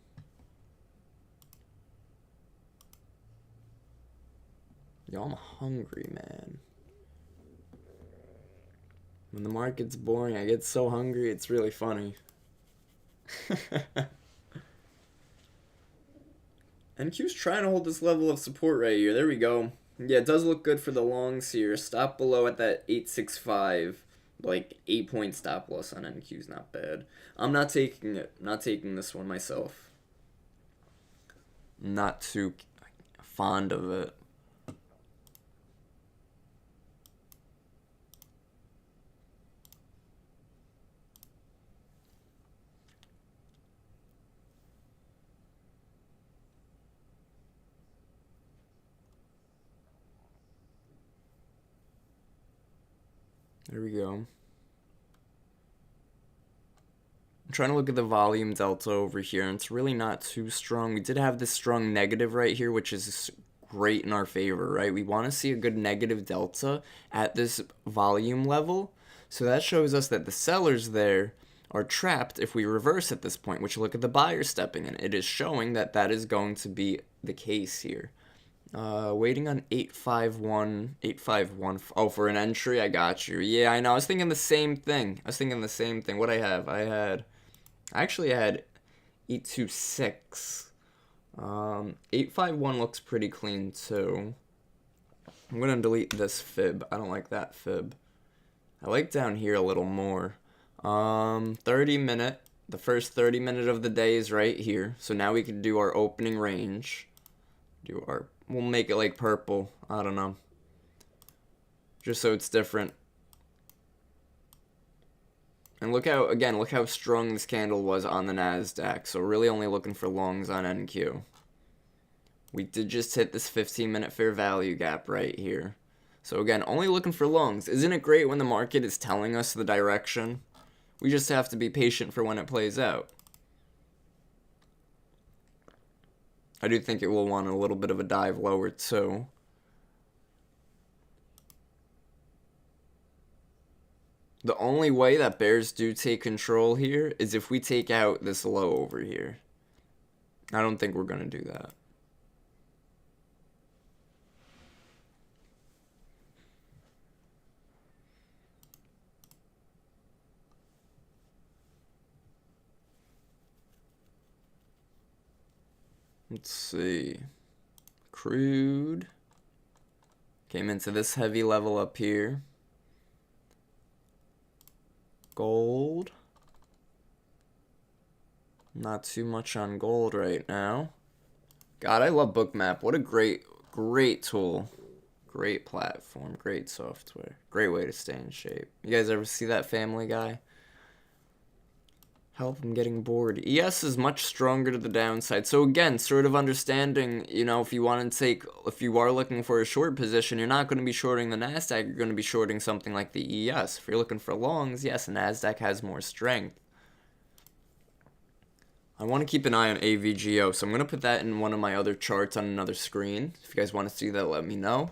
S1: Yo, I'm hungry, man. When the market's boring, I get so hungry, it's really funny. NQ's trying to hold this level of support right here. There we go. Yeah, it does look good for the longs here. Stop below at that 865. Like 8-point stop loss on NQ is not bad. I'm not taking it. Not taking this one myself. Not too fond of it. There we go. I'm trying to look at the volume delta over here, and it's really not too strong. We did have this strong negative right here, which is great in our favor, right? We want to see a good negative delta at this volume level. So that shows us that the sellers there are trapped if we reverse at this point, which look at the buyer stepping in. It is showing that that is going to be the case here. Waiting on 851, 851. Oh, for an entry, I got you. Yeah, I know. I was thinking the same thing. What I actually had 826. 851 looks pretty clean too. I'm gonna delete this fib. I don't like that fib. I like down here a little more. 30 minute. The first 30 minute of the day is right here. So now we can do our opening range. We'll make it like purple. I don't know. Just so it's different. And look how strong this candle was on the NASDAQ. So really only looking for longs on NQ. We did just hit this 15-minute fair value gap right here. So again, only looking for longs. Isn't it great when the market is telling us the direction? We just have to be patient for when it plays out. I do think it will want a little bit of a dive lower too. The only way that bears do take control here is if we take out this low over here. I don't think we're going to do that. Let's see. Crude. Came into this heavy level up here. Gold. Not too much on gold right now. God, I love Bookmap. What a great tool. Great platform. Great software. Great way to stay in shape. You guys ever see that Family Guy? Help, I'm getting bored. ES is much stronger to the downside. So again, sort of understanding, if you are looking for a short position, you're not going to be shorting the NASDAQ, you're going to be shorting something like the ES. If you're looking for longs, yes, the NASDAQ has more strength. I want to keep an eye on AVGO, so I'm going to put that in one of my other charts on another screen. If you guys want to see that, let me know.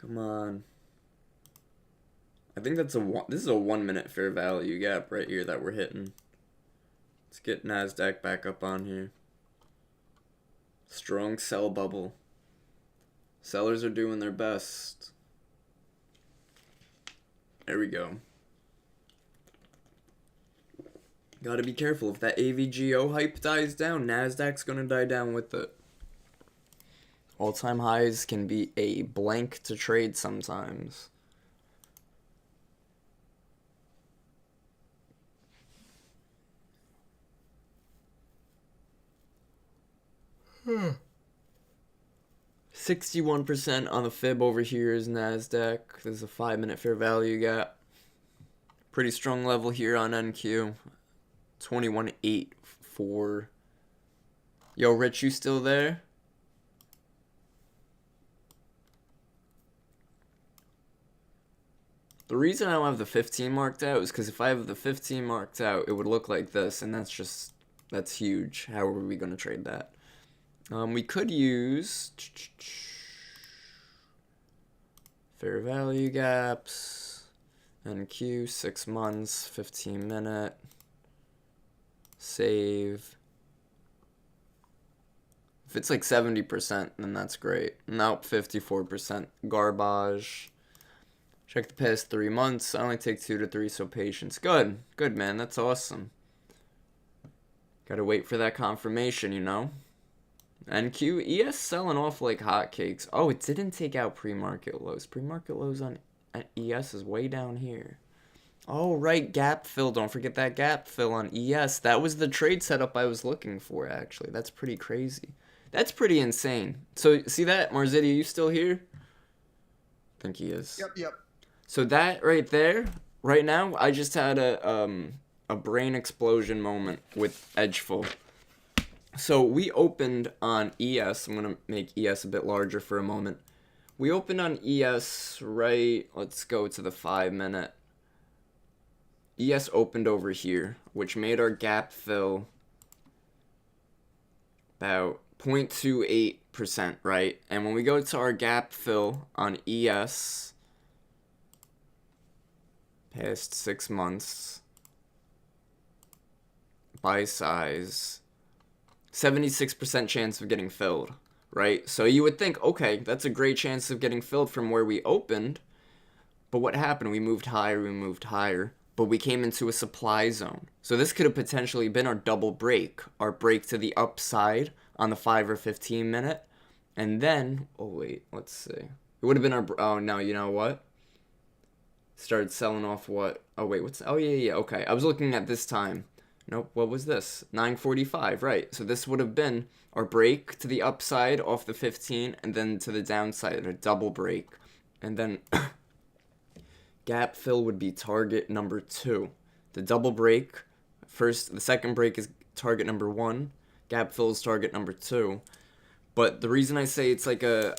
S1: Come on. I think this is a 1 minute fair value gap right here that we're hitting. Let's get NASDAQ back up on here. Strong sell bubble. Sellers are doing their best. There we go. Gotta be careful. If that AVGO hype dies down, NASDAQ's gonna die down with it. All-time highs can be a blank to trade sometimes. Hmm. 61% on the fib over here is NASDAQ. There's a 5-minute fair value gap. Pretty strong level here on NQ. 21.84. Yo, Rich, you still there? The reason I don't have the 15 marked out is because if I have the 15 marked out, it would look like this, and that's huge. How are we going to trade that? We could use fair value gaps, NQ, 6 months, 15 minute, save. If it's like 70%, then that's great. Nope, 54%, garbage. Check the past 3 months. I only take 2 to 3, so patience. Good, man. That's awesome. Gotta wait for that confirmation, NQ, ES selling off like hotcakes. Oh, it didn't take out pre-market lows. Pre-market lows on ES is way down here. Oh, right, gap fill. Don't forget that gap fill on ES. That was the trade setup I was looking for, actually. That's pretty crazy. That's pretty insane. So, see that? Marzitti, you still here? I think he is.
S3: Yep.
S1: So that right there, right now, I just had a brain explosion moment with Edgeful. So we opened on ES. I'm going to make ES a bit larger for a moment. We opened on ES, right? Let's go to the 5-minute. ES opened over here, which made our gap fill about 0.28%, right? And when we go to our gap fill on ES, past 6 months, by size, 76% chance of getting filled, right? So you would think, okay, that's a great chance of getting filled from where we opened. But what happened? We moved higher, but we came into a supply zone. So this could have potentially been our double break, our break to the upside on the 5 or 15 minute. And then, oh wait, let's see. It would have been our, oh no, you know what? Started selling off what? Oh wait, oh yeah, okay. I was looking at this time. Nope, what was this? 9:45, right. So this would have been our break to the upside off the 15 and then to the downside, a double break. And then gap fill would be target number 2. The double break, the second break is target number 1. Gap fill is target number 2. But the reason I say it's like a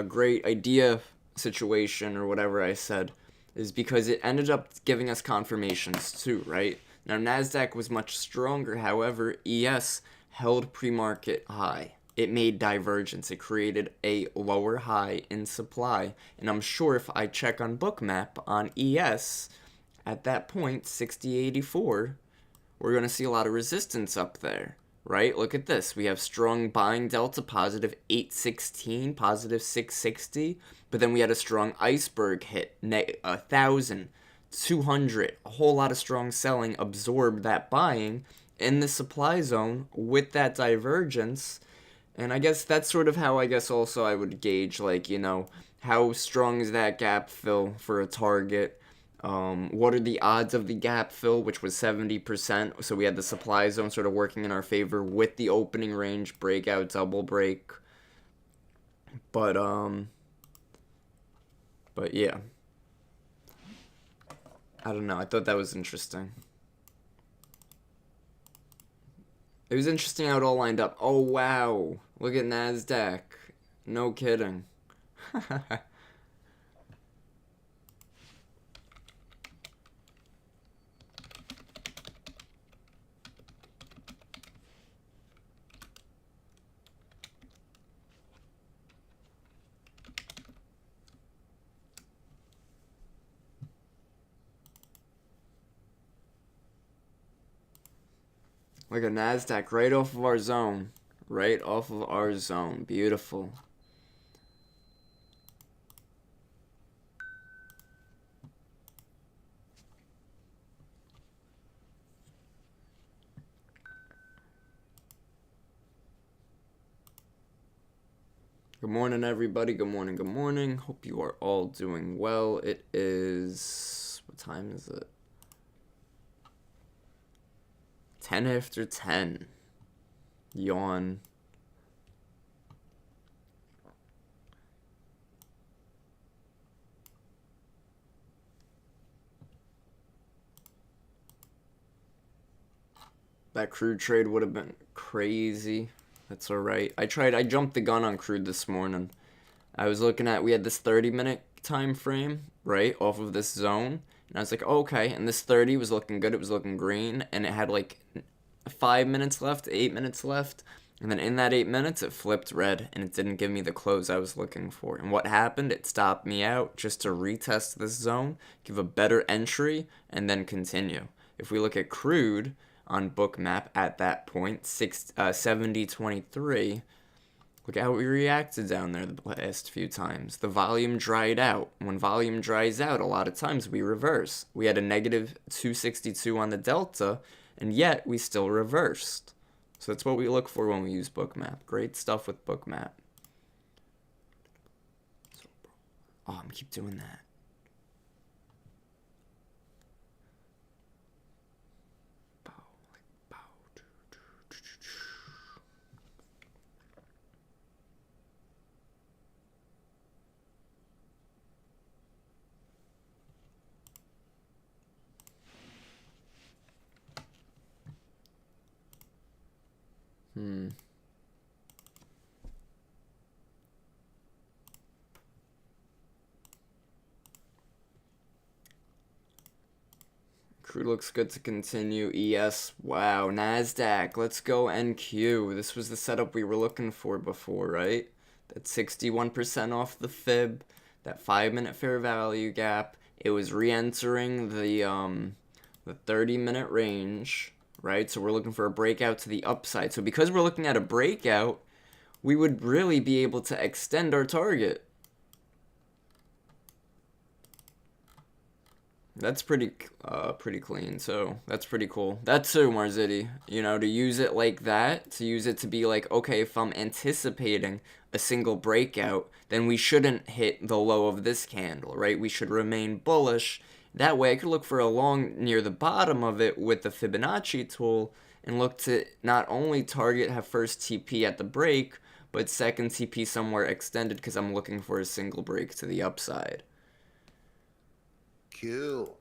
S1: great idea situation or whatever I said is because it ended up giving us confirmations too, right? Now, NASDAQ was much stronger. However, ES held pre-market high. It made divergence. It created a lower high in supply. And I'm sure if I check on Bookmap on ES, at that point, 60.84, we're going to see a lot of resistance up there, right? Look at this. We have strong buying delta, positive 816, positive 660. But then we had a strong iceberg hit, 1,000. 200, a whole lot of strong selling absorbed that buying in the supply zone with that divergence. And I guess that's sort of how also I would gauge, like, you know, how strong is that gap fill for a target? What are the odds of the gap fill, which was 70%? So we had the supply zone sort of working in our favor with the opening range, breakout, double break. But yeah. I don't know. I thought that was interesting. It was interesting how it all lined up. Oh, wow. Look at NASDAQ. No kidding. Look at NASDAQ right off of our zone. Right off of our zone. Beautiful. Good morning, everybody. Good morning, good morning. Hope you are all doing well. It is... what time is it? 10 after 10. Yawn. That crude trade would have been crazy. That's alright. I jumped the gun on crude this morning. I was looking at, we had this 30-minute time frame, right, off of this zone. And I was like, oh, okay, and this 30 was looking good, it was looking green, and it had like 5 minutes left, 8 minutes left, and then in that 8 minutes, it flipped red, and it didn't give me the close I was looking for. And what happened? It stopped me out just to retest this zone, give a better entry, and then continue. If we look at crude on Bookmap at that point, 70.23, look at how we reacted down there the last few times. The volume dried out. When volume dries out, a lot of times we reverse. We had a negative 262 on the delta, and yet we still reversed. So that's what we look for when we use Bookmap. Great stuff with Bookmap. Oh, I'm keep doing that. Crew looks good to continue. ES. Wow. NASDAQ. Let's go NQ. This was the setup we were looking for before, right? That 61% off the fib. That 5-minute fair value gap. It was re-entering the 30-minute range, right? So we're looking for a breakout to the upside. So because we're looking at a breakout, we would really be able to extend our target. That's pretty clean, so that's pretty cool. That's so Marziti, you know, to use it like that, to use it to be like, okay, if I'm anticipating a single breakout, then we shouldn't hit the low of this candle, right? We should remain bullish. That way I could look for a long near the bottom of it with the Fibonacci tool and look to not only target have first TP at the break, but second TP somewhere extended because I'm looking for a single break to the upside.
S3: Cool.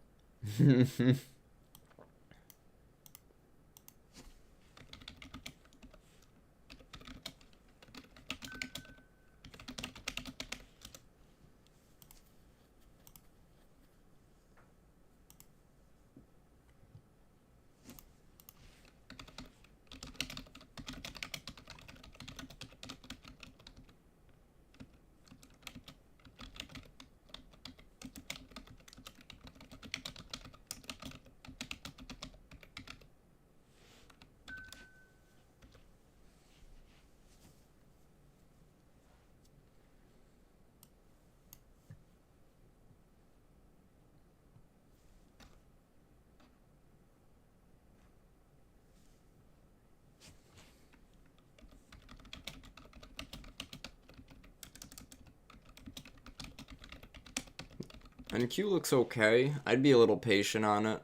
S1: And Q looks okay. I'd be a little patient on it.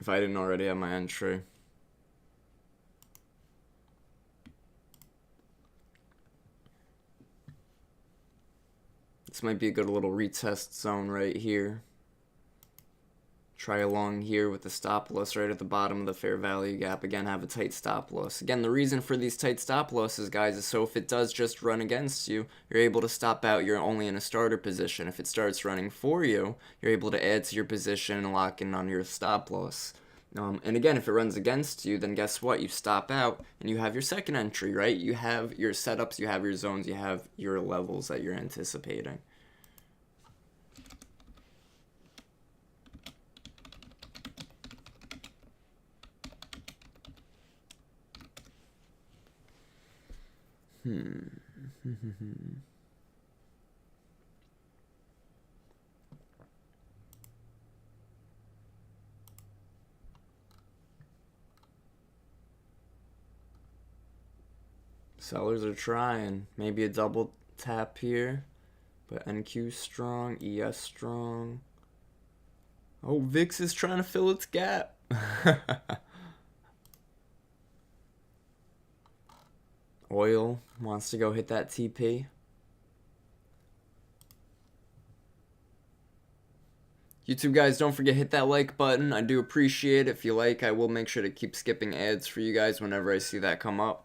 S1: If I didn't already have my entry. This might be a good little retest zone right here. Try along here with the stop loss right at the bottom of the fair value gap. Again, have a tight stop loss. Again, the reason for these tight stop losses, guys, is so if it does just run against you, you're able to stop out. You're only in a starter position. If it starts running for you, you're able to add to your position and lock in on your stop loss. And again, if it runs against you, then guess what? You stop out and you have your second entry, right? You have your setups, you have your zones, you have your levels that you're anticipating. Sellers are trying. Maybe a double tap here. But NQ strong, ES strong. Oh, VIX is trying to fill its gap. Oil wants to go hit that TP. YouTube guys, don't forget hit that like button. I do appreciate it. If you like, I will make sure to keep skipping ads for you guys whenever I see that come up.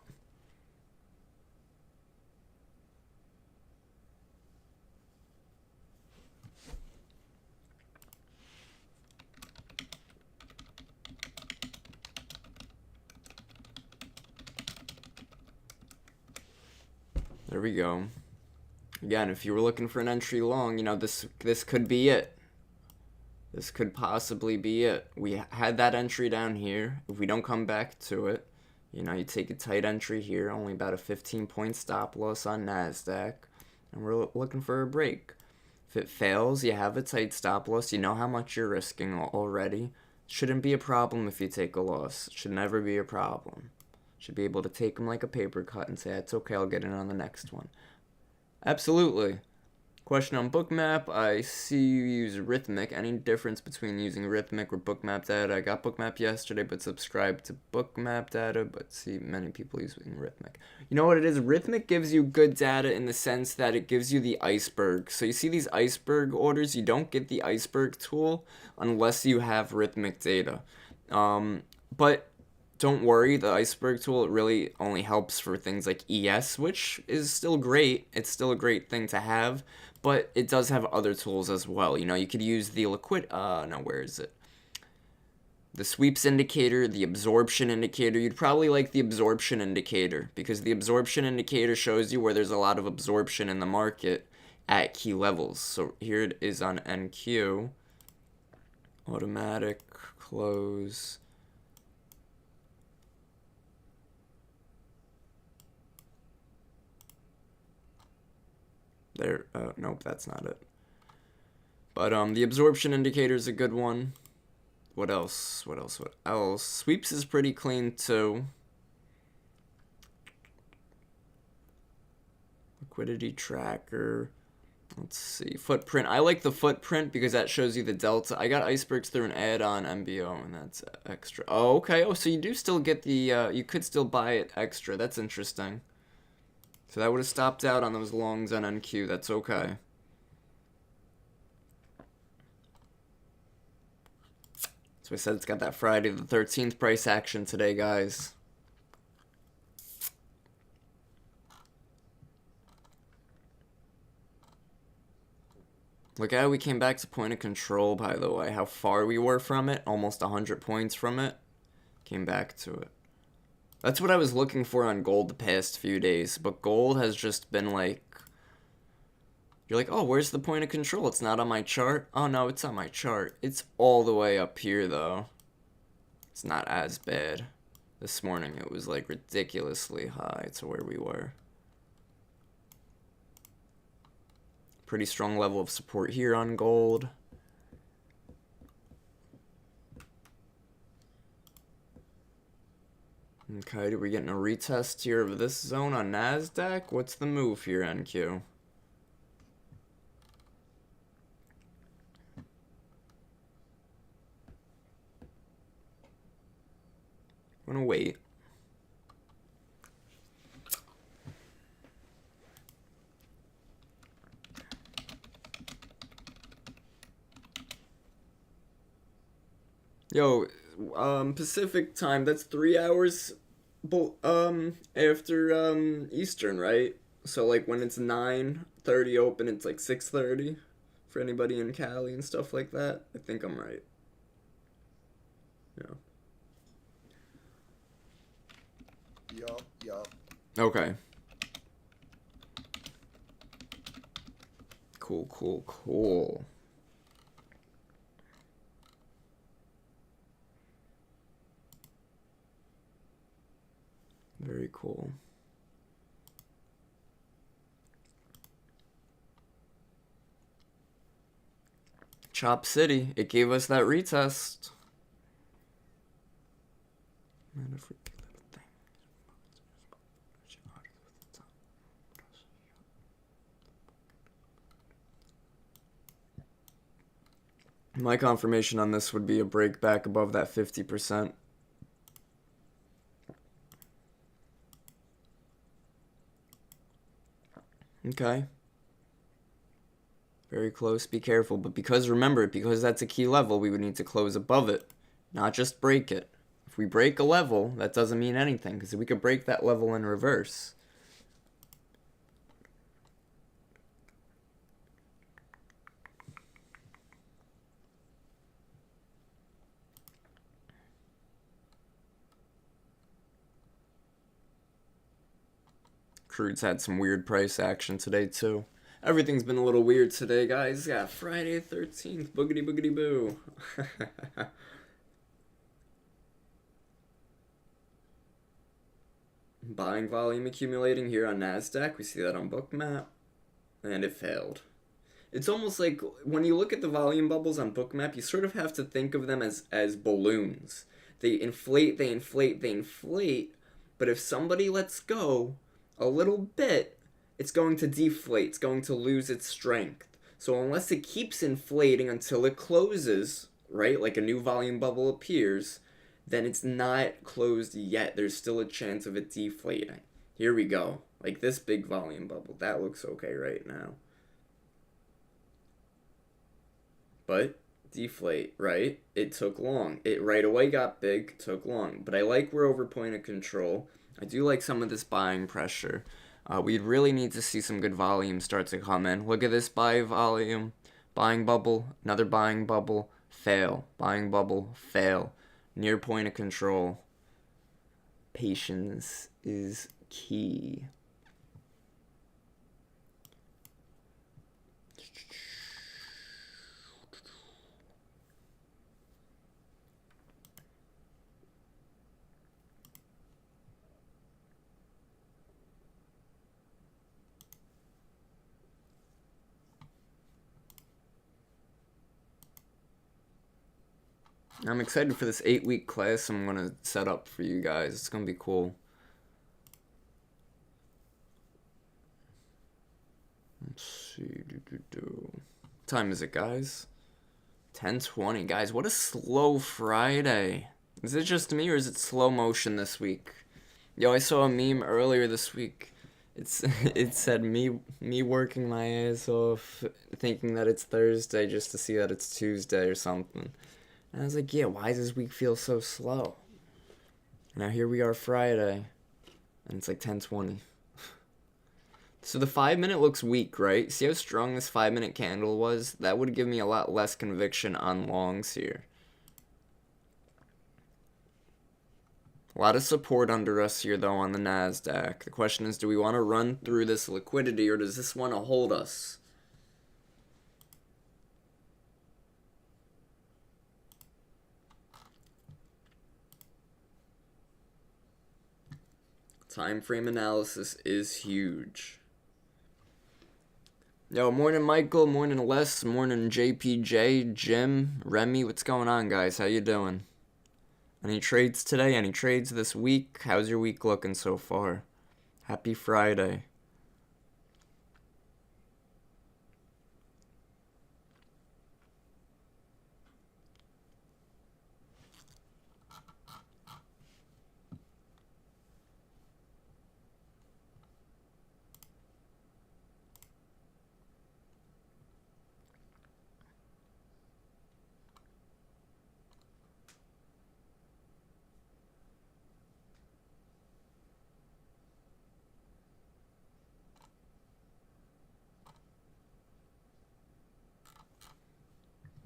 S1: There we go. Again, if you were looking for an entry long, you know, this could be it. This could possibly be it. We had that entry down here. If we don't come back to it, you know, you take a tight entry here, only about a 15-point stop loss on NASDAQ, and we're looking for a break. If it fails, you have a tight stop loss. You know how much you're risking already. Shouldn't be a problem if you take a loss. Should never be a problem. Should be able to take them like a paper cut and say, it's okay, I'll get in on the next one. Absolutely. Question on bookmap. I see you use Rhythmic. Any difference between using Rhythmic or bookmap data? I got bookmap yesterday, but subscribed to bookmap data, but see many people using Rhythmic. You know what it is? Rhythmic gives you good data in the sense that it gives you the iceberg. So you see these iceberg orders, you don't get the iceberg tool unless you have Rhythmic data. But don't worry, the iceberg tool really only helps for things like ES, which is still great. It's still a great thing to have, but it does have other tools as well. You know, you could use the where is it? The sweeps indicator, the absorption indicator. You'd probably like the absorption indicator because the absorption indicator shows you where there's a lot of absorption in the market at key levels. So here it is on NQ. Automatic close. There, nope, that's not it. But the absorption indicator is a good one. What else? What else? What else? Sweeps is pretty clean too. Liquidity tracker. Let's see. Footprint. I like the footprint because that shows you the delta. I got icebergs through an add-on MBO, and that's extra. Oh, okay. Oh, so you do still get the, you could still buy it extra. That's interesting. So that would have stopped out on those longs on NQ. That's okay. So I said it's got that Friday the 13th price action today, guys. Look how we came back to point of control, by the way. How far we were from it. Almost 100 points from it. Came back to it. That's what I was looking for on gold the past few days. But gold has just been like... You're like, oh, where's the point of control? It's not on my chart. Oh, no, it's on my chart. It's all the way up here, though. It's not as bad. This morning, it was, like, ridiculously high to where we were. Pretty strong level of support here on gold. Okay, we're getting a retest here of this zone on NASDAQ. What's the move here, NQ? I'm gonna wait. Yo, Pacific time, that's 3 hours after Eastern, right? So like when it's 9:30 open, it's like 6:30 for anybody in Cali and stuff like that. I think I'm right. Yeah.
S3: Yup.
S1: Okay. Cool. Very cool. Chop City, it gave us that retest. Man, if we do that thing. My confirmation on this would be a break back above that 50%. Okay. Very close. Be careful. But because, remember, because that's a key level, we would need to close above it, not just break it. If we break a level, that doesn't mean anything, because we could break that level in reverse. Crude's had some weird price action today, too. Everything's been a little weird today, guys. Yeah, Friday 13th. Boogity boogity boo. Buying volume accumulating here on NASDAQ. We see that on Bookmap. And it failed. It's almost like when you look at the volume bubbles on Bookmap, you sort of have to think of them as balloons. They inflate, they inflate, they inflate, but if somebody lets go a little bit, it's going to deflate, it's going to lose its strength. So unless it keeps inflating until it closes, right, like a new volume bubble appears, then it's not closed yet. There's still a chance of it deflating. Here we go. Like this big volume bubble. That looks okay right now. But deflate, right? It took long. It right away got big, took long. But I like we're over point of control. I do like some of this buying pressure. We'd really need to see some good volume start to come in. Look at this buy volume. Buying bubble, another buying bubble, fail. Buying bubble, fail. Near point of control. Patience is key. I'm excited for this 8-week class I'm going to set up for you guys. It's going to be cool. Let's see. What time is it, guys? 10:20. Guys, what a slow Friday. Is it just me or is it slow motion this week? Yo, I saw a meme earlier this week. It said me working my ass off thinking that it's Thursday just to see that it's Tuesday or something. And I was like, yeah, why does this week feel so slow? Now here we are Friday, and it's like 10:20. So the 5-minute looks weak, right? See how strong this 5-minute candle was? That would give me a lot less conviction on longs here. A lot of support under us here, though, on the NASDAQ. The question is, do we want to run through this liquidity, or does this want to hold us? Time frame analysis is huge. Yo, morning Michael, morning Les, morning JPJ, Jim, Remy, what's going on, guys? How you doing? Any trades today? Any trades this week? How's your week looking so far? Happy Friday.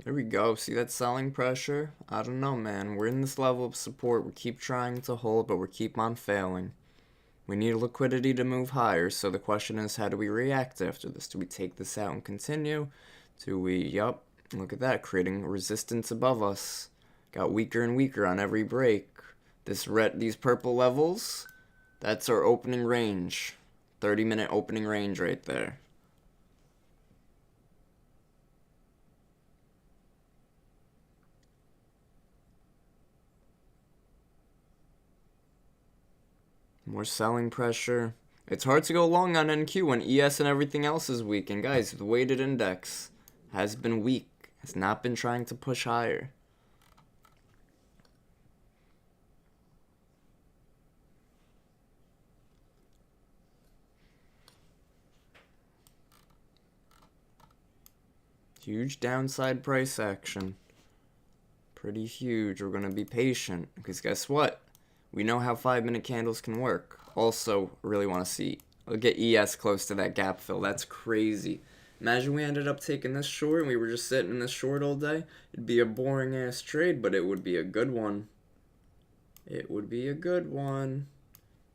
S1: There we go. See that selling pressure? I don't know, man. We're in this level of support. We keep trying to hold, but we keep on failing. We need liquidity to move higher, so the question is, how do we react after this? Do we take this out and continue? Do we, yup, look at that, creating resistance above us. Got weaker and weaker on every break. These purple levels, that's our opening range. 30-minute opening range right there. More selling pressure. It's hard to go long on NQ when ES and everything else is weak. And guys, the weighted index has been weak. Has not been trying to push higher. Huge downside price action. Pretty huge. We're going to be patient. Because guess what? We know how 5-minute candles can work. Also, really want to see. Look at ES close to that gap fill. That's crazy. Imagine we ended up taking this short and we were just sitting in this short all day. It'd be a boring ass trade, but it would be a good one. It would be a good one.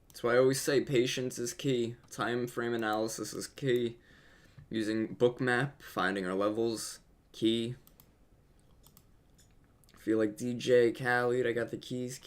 S1: That's why I always say patience is key. Time frame analysis is key. Using Bookmap, finding our levels, key. Feel like DJ Khaled. I got the keys.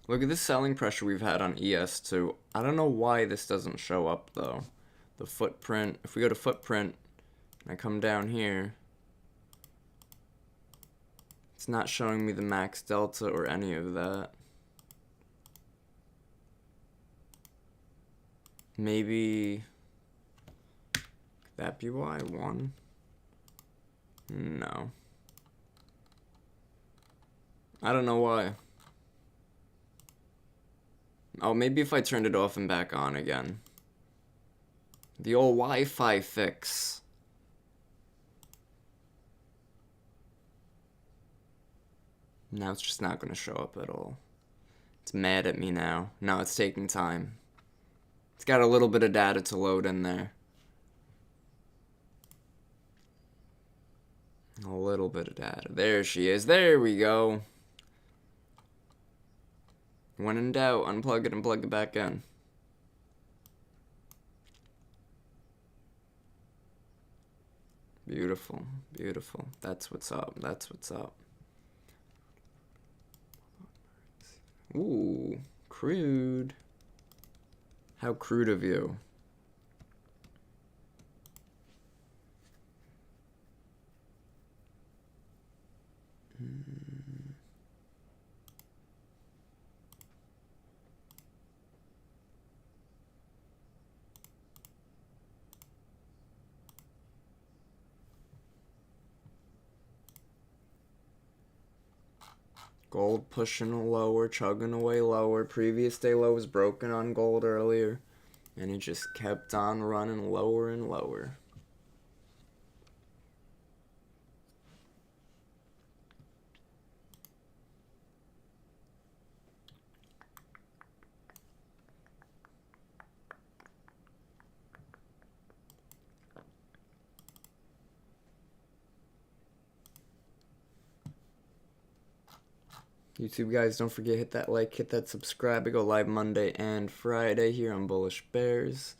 S1: Look at this selling pressure we've had on ES2. I don't know why this doesn't show up though. The footprint, if we go to footprint and I come down here, it's not showing me the max delta or any of that. Maybe, could that be why? 1? No. I don't know why. Oh, maybe if I turned it off and back on again. The old Wi-Fi fix. Now it's just not going to show up at all. It's mad at me now. Now it's taking time. It's got a little bit of data to load in there. A little bit of data. There she is. There we go. When in doubt, unplug it and plug it back in. Beautiful, beautiful. That's what's up. That's what's up. Ooh, crude. How crude of you. Gold pushing lower, chugging away lower. Previous day low was broken on gold earlier, and it just kept on running lower and lower. YouTube guys, don't forget, hit that like, hit that subscribe. I go live Monday and Friday here on Bullish Bears.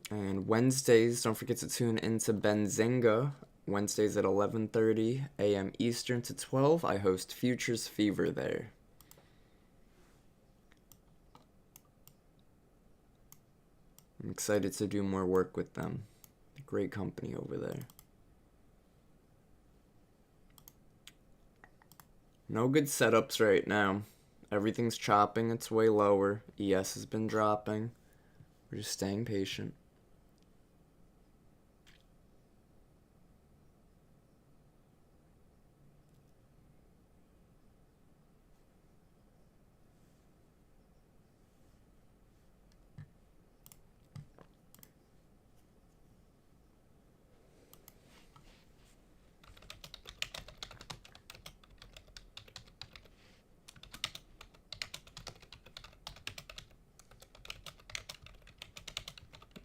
S1: And Wednesdays, don't forget to tune into Benzinga. Wednesdays at 11:30 a.m. Eastern to 12. I host Futures Fever there. I'm excited to do more work with them. Great company over there. No good setups right now. Everything's chopping its way lower. ES has been dropping. We're just staying patient.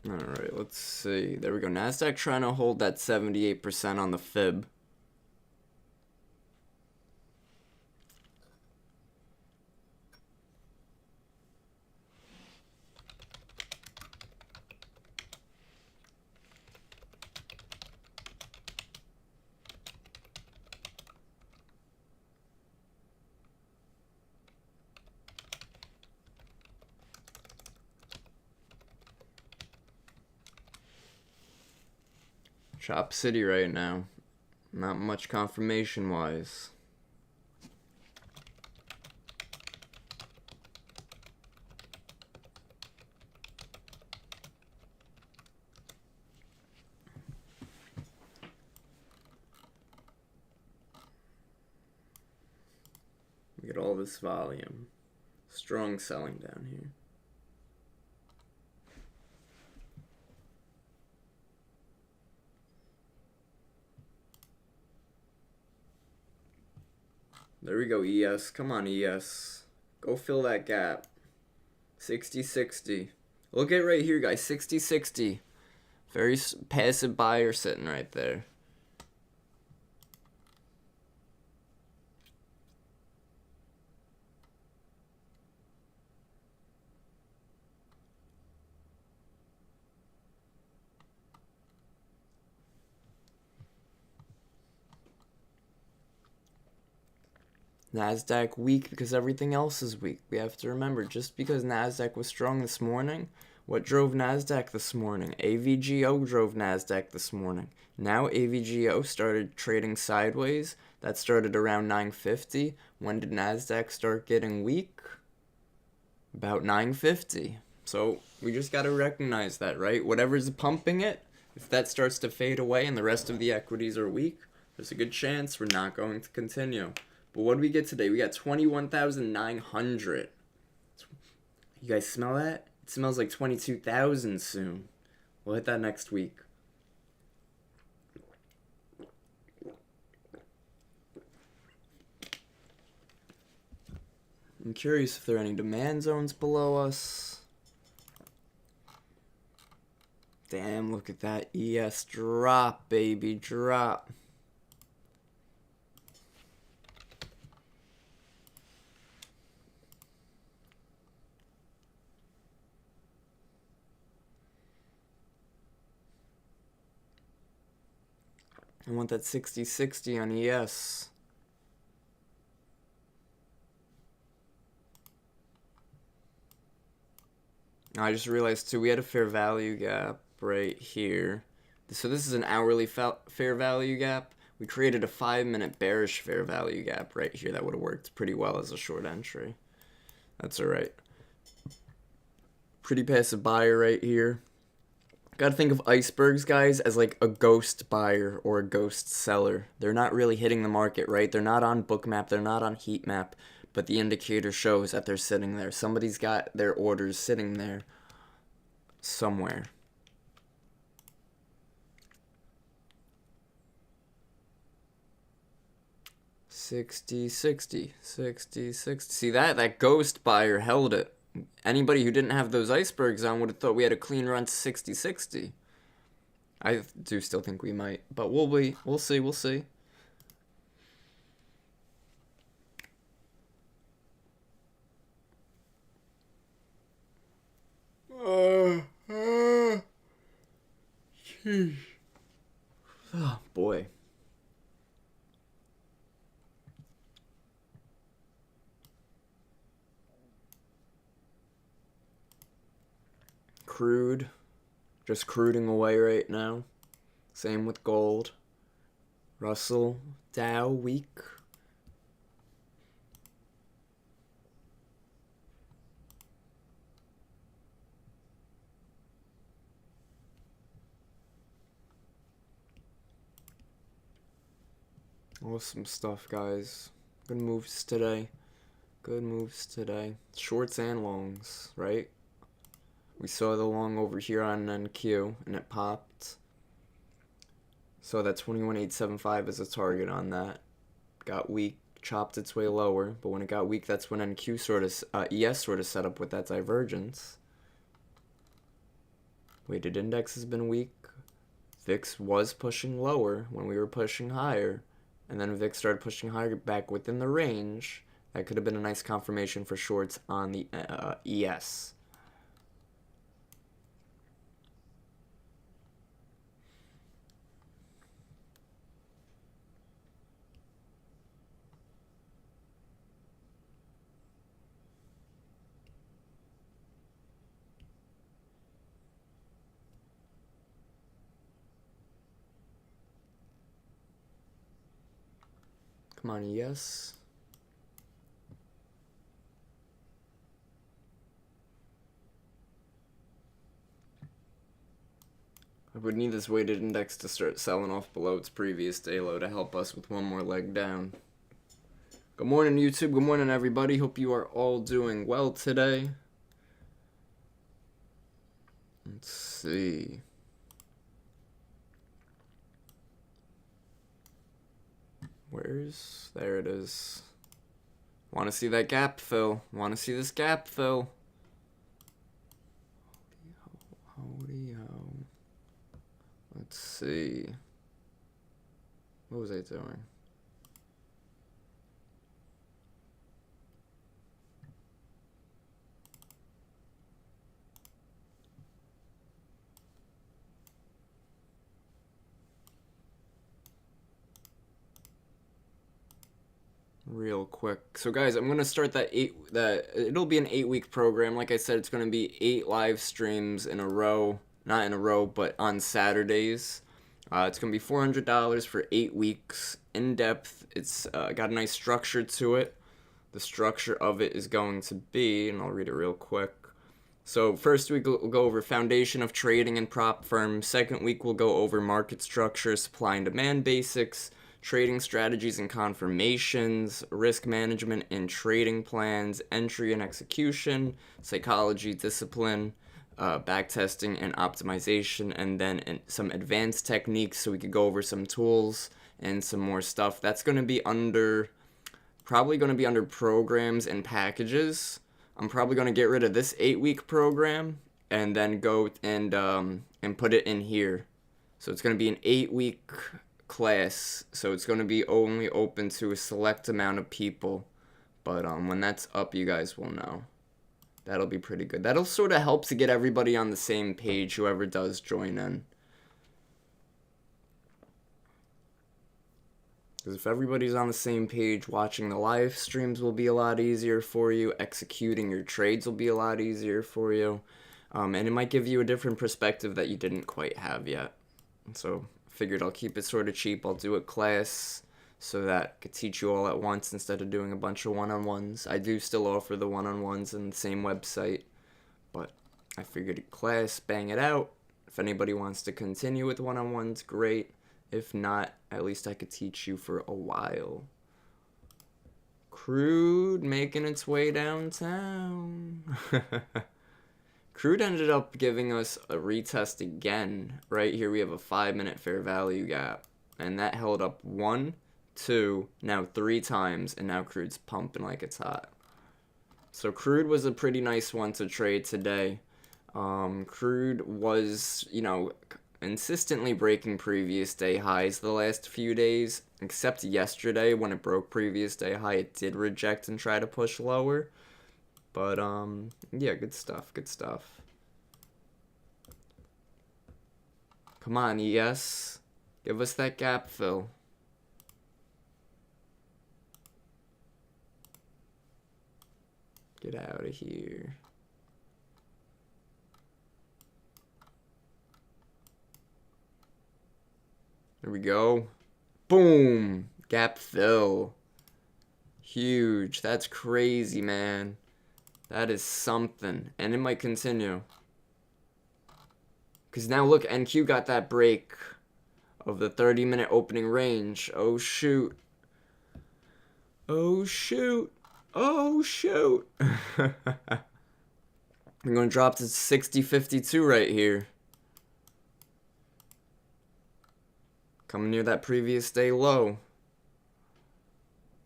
S1: Alright, let's see. There we go. NASDAQ trying to hold that 78% on the fib. Chop City right now. Not much confirmation wise. Look at all this volume. Strong selling down here. There we go, ES. Come on, ES. Go fill that gap. 60-60. Look at right here, guys. 60-60. Very passive buyer sitting right there. NASDAQ weak because everything else is weak. We have to remember, just because NASDAQ was strong this morning, what drove NASDAQ this morning? AVGO drove NASDAQ this morning. Now AVGO started trading sideways. That started around 950. When did NASDAQ start getting weak? About 950. So we just got to recognize that, right? Whatever's pumping it, if that starts to fade away and the rest of the equities are weak, there's a good chance we're not going to continue. But what do we get today? We got 21,900. You guys smell that? It smells like 22,000 soon. We'll hit that next week. I'm curious if there are any demand zones below us. Damn, look at that ES drop, baby, drop. I want that 60-60 on ES. I just realized too, we had a fair value gap right here. So this is an hourly fair value gap. We created a 5-minute bearish fair value gap right here. That would have worked pretty well as a short entry. That's alright. Pretty passive buyer right here. Gotta think of icebergs, guys, as like a ghost buyer or a ghost seller. They're not really hitting the market, right? They're not on bookmap, they're not on heat map, but the indicator shows that they're sitting there. Somebody's got their orders sitting there somewhere. $60, $60, $60, $60. See that ghost buyer held it. Anybody who didn't have those icebergs on would have thought we had a clean run to 60-60. I do still think we might, but we'll see. Oh boy. Crude, just cruding away right now. Same with gold. Russell, Dow, weak. Awesome stuff, guys. Good moves today. Good moves today. Shorts and longs, right? We saw the long over here on NQ, and it popped. So that 21,875 is a target on that. Got weak, chopped its way lower, but when it got weak, that's when NQ ES sort of set up with that divergence. Weighted index has been weak. VIX was pushing lower when we were pushing higher, and then VIX started pushing higher back within the range. That could have been a nice confirmation for shorts on the ES. Come on, yes. I would need this weighted index to start selling off below its previous day low to help us with one more leg down. Good morning, YouTube. Good morning, everybody. Hope you are all doing well today. Let's see. There it is. Want to see that gap fill. Want to see this gap fill. Howdy ho. Let's see. What was I doing? real quick. So guys, I'm gonna start it'll be an 8-week program. Like I said, it's gonna be 8 live streams in a row, not in a row, but on Saturdays. It's gonna be $400 for 8 weeks, in depth. It's got a nice structure to it. The structure of it is going to be, and I'll read it real quick. So first week we'll go over foundation of trading and prop firms. Second week we'll go over market structure, supply and demand basics, trading strategies and confirmations, risk management and trading plans, entry and execution, psychology, discipline, backtesting and optimization, and then some advanced techniques so we could go over some tools and some more stuff. That's going to be probably going to be under programs and packages. I'm probably going to get rid of this 8-week program and then go and put it in here. So it's going to be an 8-week class. So it's going to be only open to a select amount of people. But when that's up, you guys will know. That'll be pretty good. That'll sort of help to get everybody on the same page, whoever does join in. Because if everybody's on the same page, watching the live streams will be a lot easier for you. Executing your trades will be a lot easier for you. And it might give you a different perspective that you didn't quite have yet. So I figured I'll keep it sort of cheap. I'll do a class so that I could teach you all at once instead of doing a bunch of one-on-ones. I do still offer the one-on-ones in the same website. But I figured a class, bang it out. If anybody wants to continue with one-on-ones, great. If not, at least I could teach you for a while. Crude making its way downtown. Crude ended up giving us a retest again. Right here we have a 5-minute fair value gap. And that held up 1, 2, now 3 times. And now crude's pumping like it's hot. So crude was a pretty nice one to trade today. Crude was, consistently breaking previous day highs the last few days, except yesterday when it broke previous day high, it did reject and try to push lower. But yeah, good stuff. Come on, ES, give us that gap fill. Get out of here. There we go. Boom! Gap fill. Huge. That's crazy, man. That is something. And it might continue. Because now look, NQ got that break of the 30-minute opening range. Oh, shoot. Oh, shoot. Oh, shoot. I'm going to drop to 60.52 right here. Coming near that previous day low.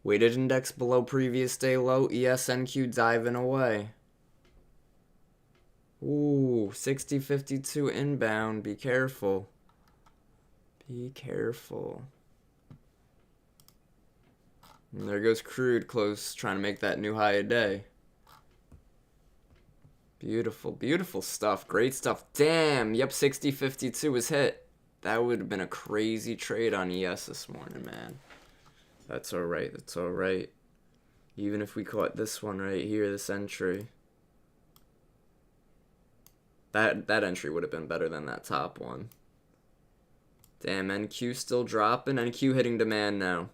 S1: Weighted index below previous day low. ESNQ diving away. Ooh, 60.52 inbound. Be careful. Be careful. And there goes crude close, trying to make that new high a day. Beautiful, beautiful stuff. Great stuff. Damn, yep, 60.52 was hit. That would have been a crazy trade on ES this morning, man. That's alright, that's alright. Even if we caught this one right here, this entry. That entry would have been better than that top one. Damn, NQ still dropping. NQ hitting demand now.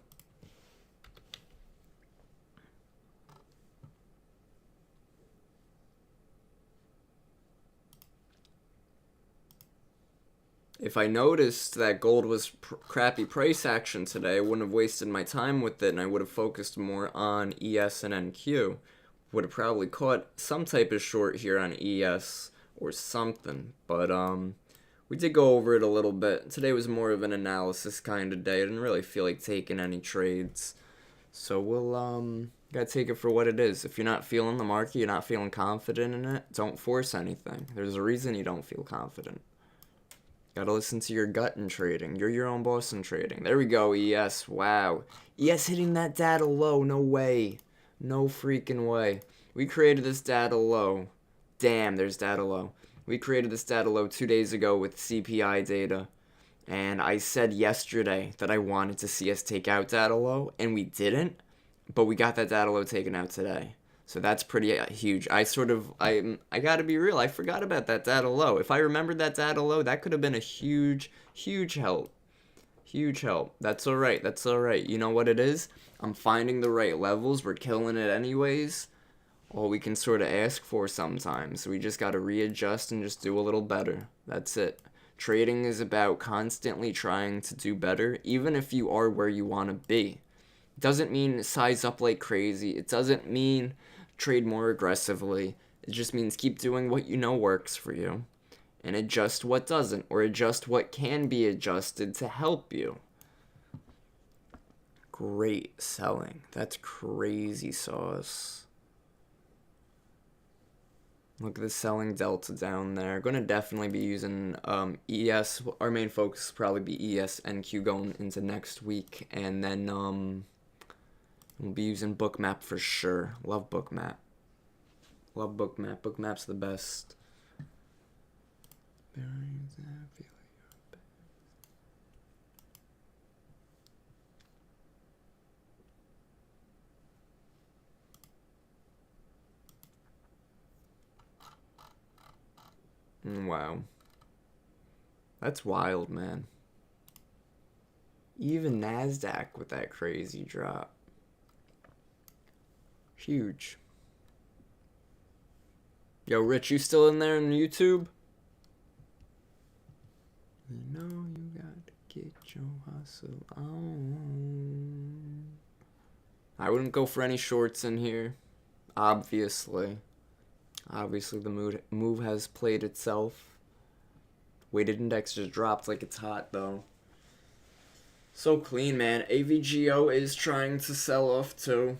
S1: If I noticed that gold was crappy price action today, I wouldn't have wasted my time with it, and I would have focused more on ES and NQ. Would have probably caught some type of short here on ES or something, but we did go over it a little bit. Today was more of an analysis kind of day. I didn't really feel like taking any trades, so we'll gotta take it for what it is. If you're not feeling the market, you're not feeling confident in it, don't force anything. There's a reason you don't feel confident. Gotta listen to your gut in trading. You're your own boss in trading. There we go, ES. Wow. ES hitting that data low. No way. No freaking way. We created this data low. Damn, there's data low. We created this data low 2 days ago with CPI data. And I said yesterday that I wanted to see us take out data low, and we didn't. but we got that data low taken out today. So that's pretty huge. I gotta be real, I forgot about that data low. If I remembered that data low, that could have been a huge, huge help. Huge help. That's alright, that's alright. You know what it is? I'm finding the right levels, we're killing it anyways. All we can sort of ask for sometimes. We just gotta readjust and just do a little better. That's it. Trading is about constantly trying to do better, even if you are where you want to be. It doesn't mean size up like crazy. It doesn't mean trade more aggressively. It just means keep doing what you know works for you and adjust what doesn't, or adjust what can be adjusted to help you. Great selling. That's crazy sauce. Look at the selling delta down there. Going to definitely be using ES. Our main focus will probably be ES and Q going into next week. And then we'll be using Bookmap for sure. Love Bookmap. Love Bookmap. Bookmap's the best. Wow. That's wild, man. Even NASDAQ with that crazy drop. Huge. Yo, Rich, you still in there on YouTube? You know you gotta get your hustle on. I wouldn't go for any shorts in here. Obviously. Obviously, the move has played itself. Weighted index just dropped like it's hot, though. So clean, man. AVGO is trying to sell off, too.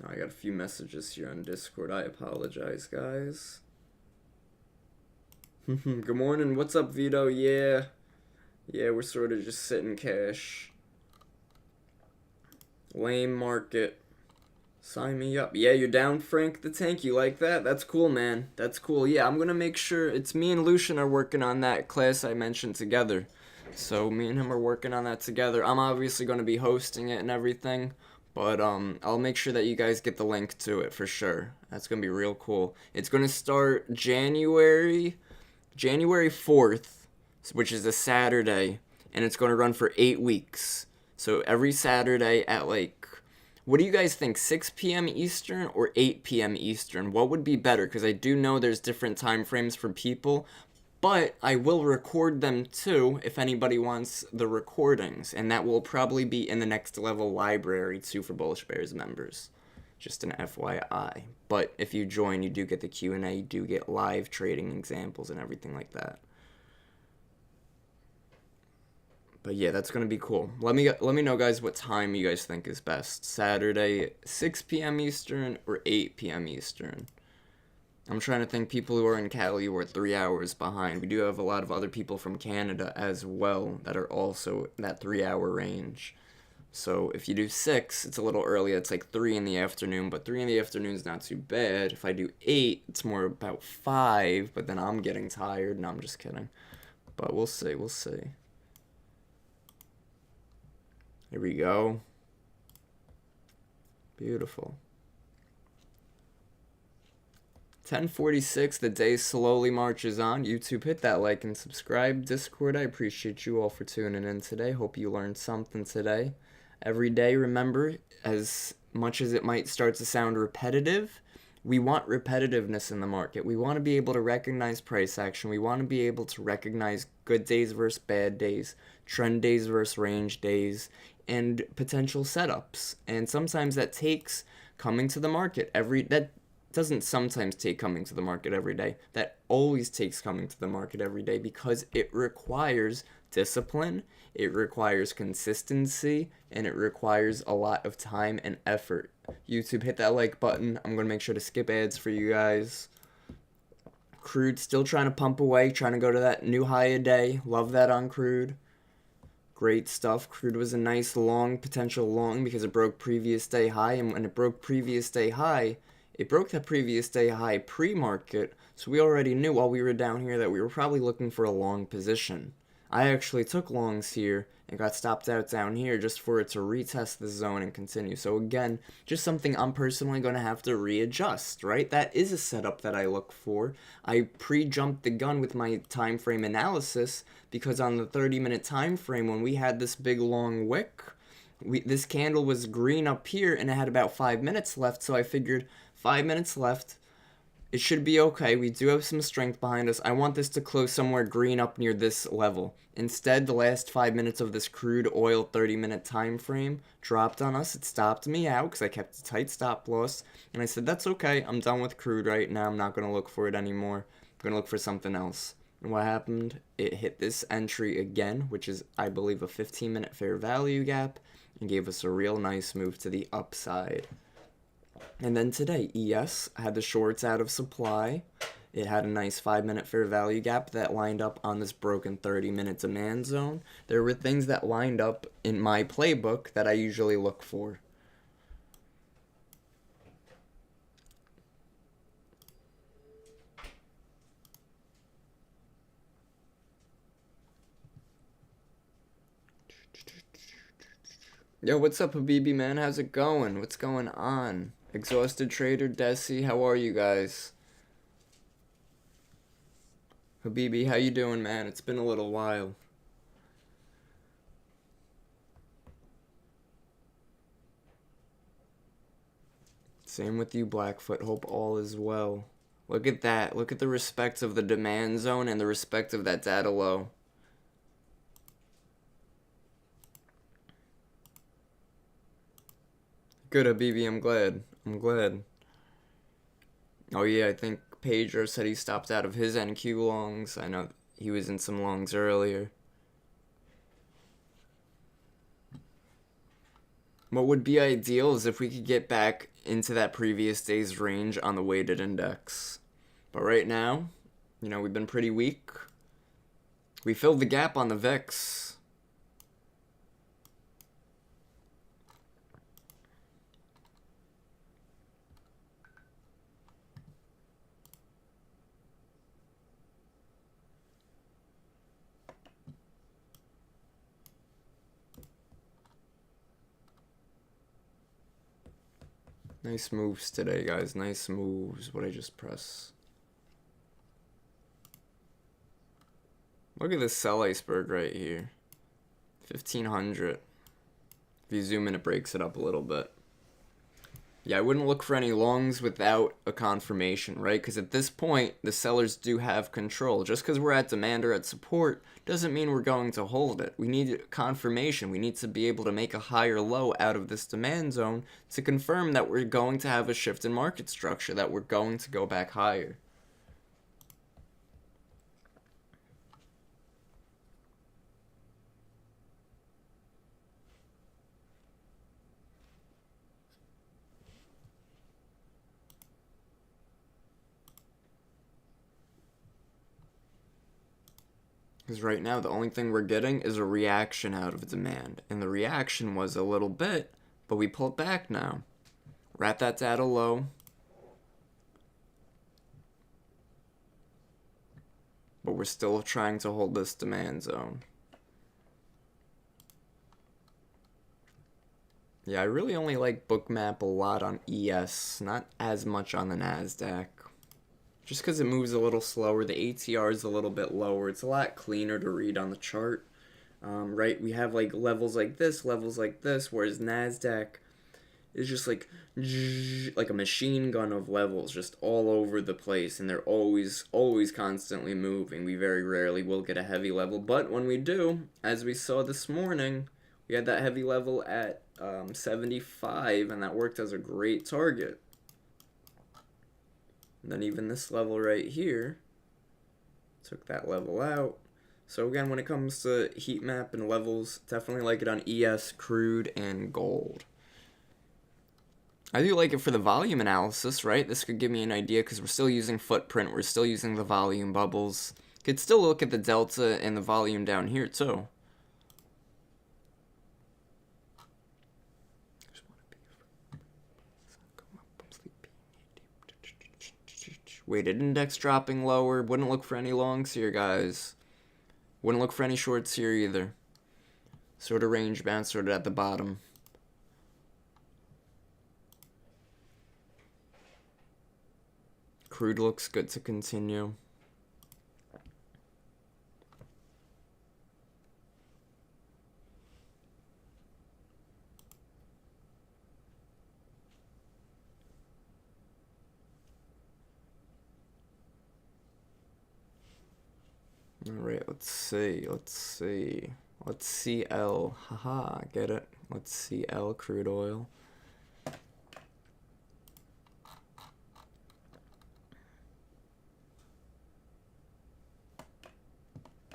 S1: I got a few messages here on Discord. I apologize, guys. Good morning. What's up, Vito? Yeah. Yeah, we're sort of just sitting cash. Lame market. Sign me up. Yeah, you're down, Frank the Tank. You like that? That's cool, man. That's cool. Yeah, I'm going to make sure. It's me and Lucian are working on that class I mentioned together. So me and him are working on that together. I'm obviously going to be hosting it and everything. But I'll make sure that you guys get the link to it for sure. That's going to be real cool. It's going to start January 4th, which is a Saturday, and it's going to run for 8 weeks. So every Saturday at what do you guys think, 6 p.m. Eastern or 8 p.m. Eastern? What would be better? Because I do know there's different time frames for people, but I will record them too if anybody wants the recordings, and that will probably be in the Next Level library too for Bullish Bears members. Just an FYI. But if you join, you do get the Q&A, you do get live trading examples and everything like that. But yeah, that's going to be cool. Let me know, guys, what time you guys think is best. Saturday, 6 p.m. Eastern or 8 p.m. Eastern. I'm trying to think people who are in Cali who are 3 hours behind. We do have a lot of other people from Canada as well that are also in that 3-hour range. So if you do 6, it's a little early. It's like 3 in the afternoon, but 3 in the afternoon is not too bad. If I do 8, it's more about 5, but then I'm getting tired. No, I'm just kidding. But we'll see, we'll see. Here we go. Beautiful. 10:46, the day slowly marches on. YouTube, hit that like and subscribe. Discord, I appreciate you all for tuning in today. Hope you learned something today. Every day, remember, as much as it might start to sound repetitive, we want repetitiveness in the market. We want to be able to recognize price action. We want to be able to recognize good days versus bad days, trend days versus range days, and potential setups. And sometimes that takes coming to the market that doesn't sometimes take coming to the market every day. That always takes coming to the market every day because it requires discipline, it requires consistency, and it requires a lot of time and effort. YouTube, hit that like button. I'm going to make sure to skip ads for you guys. Crude still trying to pump away, trying to go to that new high a day. Love that on crude. Great stuff. Crude was a nice long, potential long because it broke previous day high, and when it broke previous day high, It broke that previous day high pre-market, so we already knew while we were down here that we were probably looking for a long position. I actually took longs here and got stopped out down here just for it to retest the zone and continue. So again, just something I'm personally going to have to readjust, right? That is a setup that I look for. I pre-jumped the gun with my time frame analysis because on the 30-minute time frame when we had this big long wick, this candle was green up here and it had about 5 minutes left, so I figured 5 minutes left. It should be okay. We do have some strength behind us. I want this to close somewhere green up near this level. Instead, the last 5 minutes of this crude oil 30-minute time frame dropped on us. It stopped me out because I kept a tight stop loss. And I said, that's okay. I'm done with crude right now. I'm not going to look for it anymore. I'm going to look for something else. And what happened? It hit this entry again, which is, I believe, a 15-minute fair value gap, and gave us a real nice move to the upside. And then today, ES had the shorts out of supply. It had a nice 5-minute fair value gap that lined up on this broken 30-minute demand zone. There were things that lined up in my playbook that I usually look for. Yo, what's up, Habibi, man? How's it going? What's going on? Exhausted Trader, Desi, how are you guys? Habibi, how you doing, man? It's been a little while. Same with you, Blackfoot. Hope all is well. Look at that. Look at the respect of the demand zone and the respect of that data low. Good, Habibi. I'm glad. I'm glad. Oh, yeah, I think Pedro said he stopped out of his NQ longs. I know he was in some longs earlier. What would be ideal is if we could get back into that previous day's range on the weighted index. But right now, you know, we've been pretty weak. We filled the gap on the VIX. Nice moves today, guys. Nice moves. What I just press. Look at this sell iceberg right here. 1500. If you zoom in, it breaks it up a little bit. Yeah, I wouldn't look for any longs without a confirmation, right? Because at this point, the sellers do have control. Just because we're at demand or at support doesn't mean we're going to hold it. We need confirmation. We need to be able to make a higher low out of this demand zone to confirm that we're going to have a shift in market structure, that we're going to go back higher. Because right now, the only thing we're getting is a reaction out of demand. And the reaction was a little bit, but we pulled back now. We're at that data low. But we're still trying to hold this demand zone. Yeah, I really only like Bookmap a lot on ES, not as much on the NASDAQ. Just because it moves a little slower, the ATR is a little bit lower. It's a lot cleaner to read on the chart, right? We have like levels like this, whereas NASDAQ is just like a machine gun of levels, just all over the place, and they're always constantly moving. We very rarely will get a heavy level, but when we do, as we saw this morning, we had that heavy level at 75, and that worked as a great target. And then even this level right here took that level out. So again, when it comes to heat map and levels, definitely like it on ES, crude, and gold. I do like it for the volume analysis, right? This could give me an idea because we're still using footprint. We're still using the volume bubbles. Could still look at the delta and the volume down here too. Weighted index dropping lower. Wouldn't look for any longs here, guys. Wouldn't look for any shorts here either. Sort of range bound, sort of at the bottom. Crude looks good to continue. Alright, let's see. Let's see L. Haha, get it? Let's see L crude oil.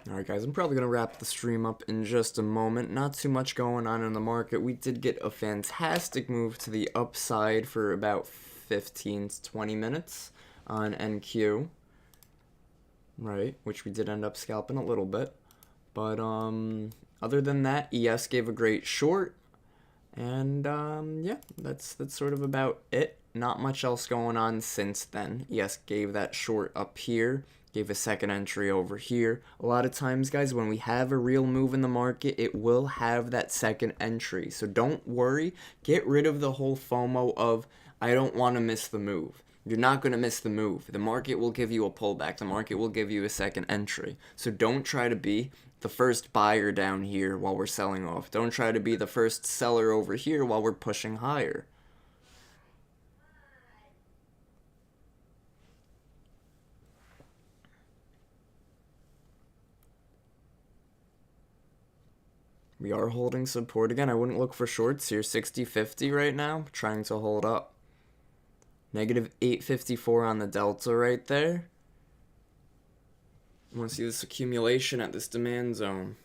S1: Alright guys, I'm probably going to wrap the stream up in just a moment. Not too much going on in the market. We did get a fantastic move to the upside for about 15 to 20 minutes on NQ. Right, which we did end up scalping a little bit. But other than that, ES gave a great short. And yeah, that's sort of about it. Not much else going on since then. ES gave that short up here. Gave a second entry over here. A lot of times, guys, when we have a real move in the market, it will have that second entry. So don't worry. Get rid of the whole FOMO of, I don't want to miss the move. You're not going to miss the move. The market will give you a pullback. The market will give you a second entry. So don't try to be the first buyer down here while we're selling off. Don't try to be the first seller over here while we're pushing higher. We are holding support again. I wouldn't look for shorts here. 60-50 right now. Trying to hold up. Negative 854 on the delta right there. I want to see this accumulation at this demand zone.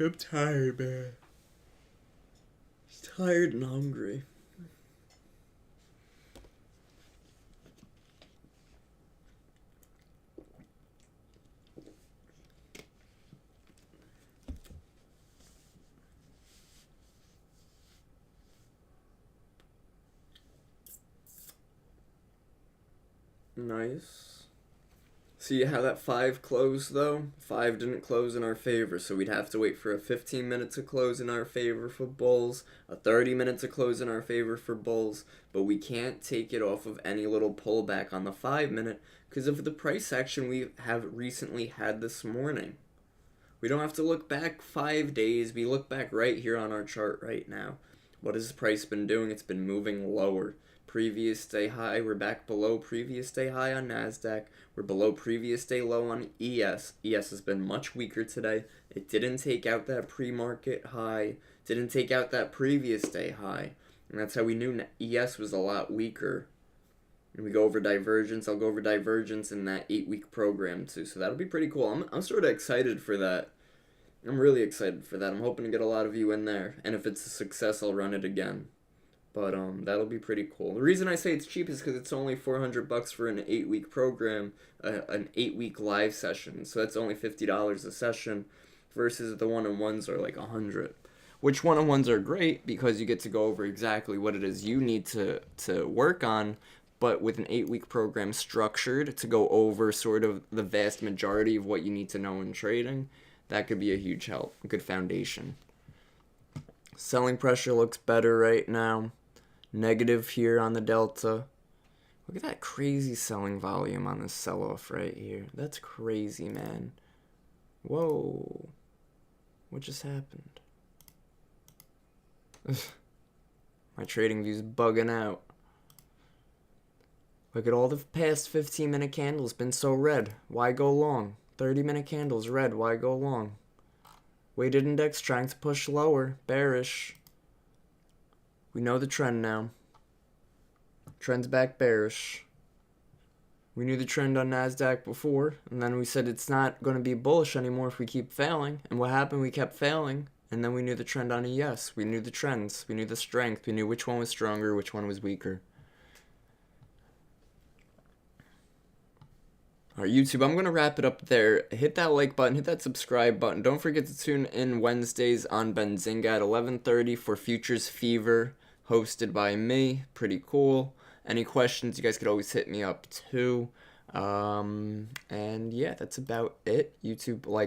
S1: I'm tired, man. Tired and hungry. Nice. See how that 5 closed though? 5 didn't close in our favor, so we'd have to wait for a 15 minute to close in our favor for bulls, a 30 minute to close in our favor for bulls, but we can't take it off of any little pullback on the 5 minute because of the price action we have recently had this morning. We don't have to look back 5 days, we look back right here on our chart right now. What has the price been doing? It's been moving lower. Previous day high, we're back below previous day high on NASDAQ. We're below previous day low on ES. ES has been much weaker today. It didn't take out that pre-market high, didn't take out that previous day high. And that's how we knew ES was a lot weaker. And we go over divergence. I'll go over divergence in that 8-week program too. So that'll be pretty cool. I'm sort of excited for that. I'm really excited for that. I'm hoping to get a lot of you in there. And if it's a success, I'll run it again. But that'll be pretty cool. The reason I say it's cheap is because it's only $400 for an 8-week program, an 8-week live session. So that's only $50 a session, versus the one-on-ones are like $100. Which one-on-ones are great because you get to go over exactly what it is you need to work on. But with an 8-week program structured to go over sort of the vast majority of what you need to know in trading, that could be a huge help, a good foundation. Selling pressure looks better right now. Negative here on the delta. Look at that crazy selling volume on this sell-off right here. That's crazy, man. Whoa. What just happened? My trading view's bugging out. Look at all the past 15-minute candles been so red. Why go long? 30-minute candles red. Why go long? Weighted index trying to push lower. Bearish. We know the trend now. Trend's back bearish. We knew the trend on NASDAQ before, and then we said it's not going to be bullish anymore if we keep failing. And what happened? We kept failing. And then we knew the trend on ES. We knew the trends. We knew the strength. We knew which one was stronger, which one was weaker. Alright, YouTube, I'm going to wrap it up there. Hit that like button, hit that subscribe button. Don't forget to tune in Wednesdays on Benzinga at 11:30 for Futures Fever. hosted by me. Pretty cool. Any questions, you guys could always hit me up too. And yeah, that's about it. YouTube, like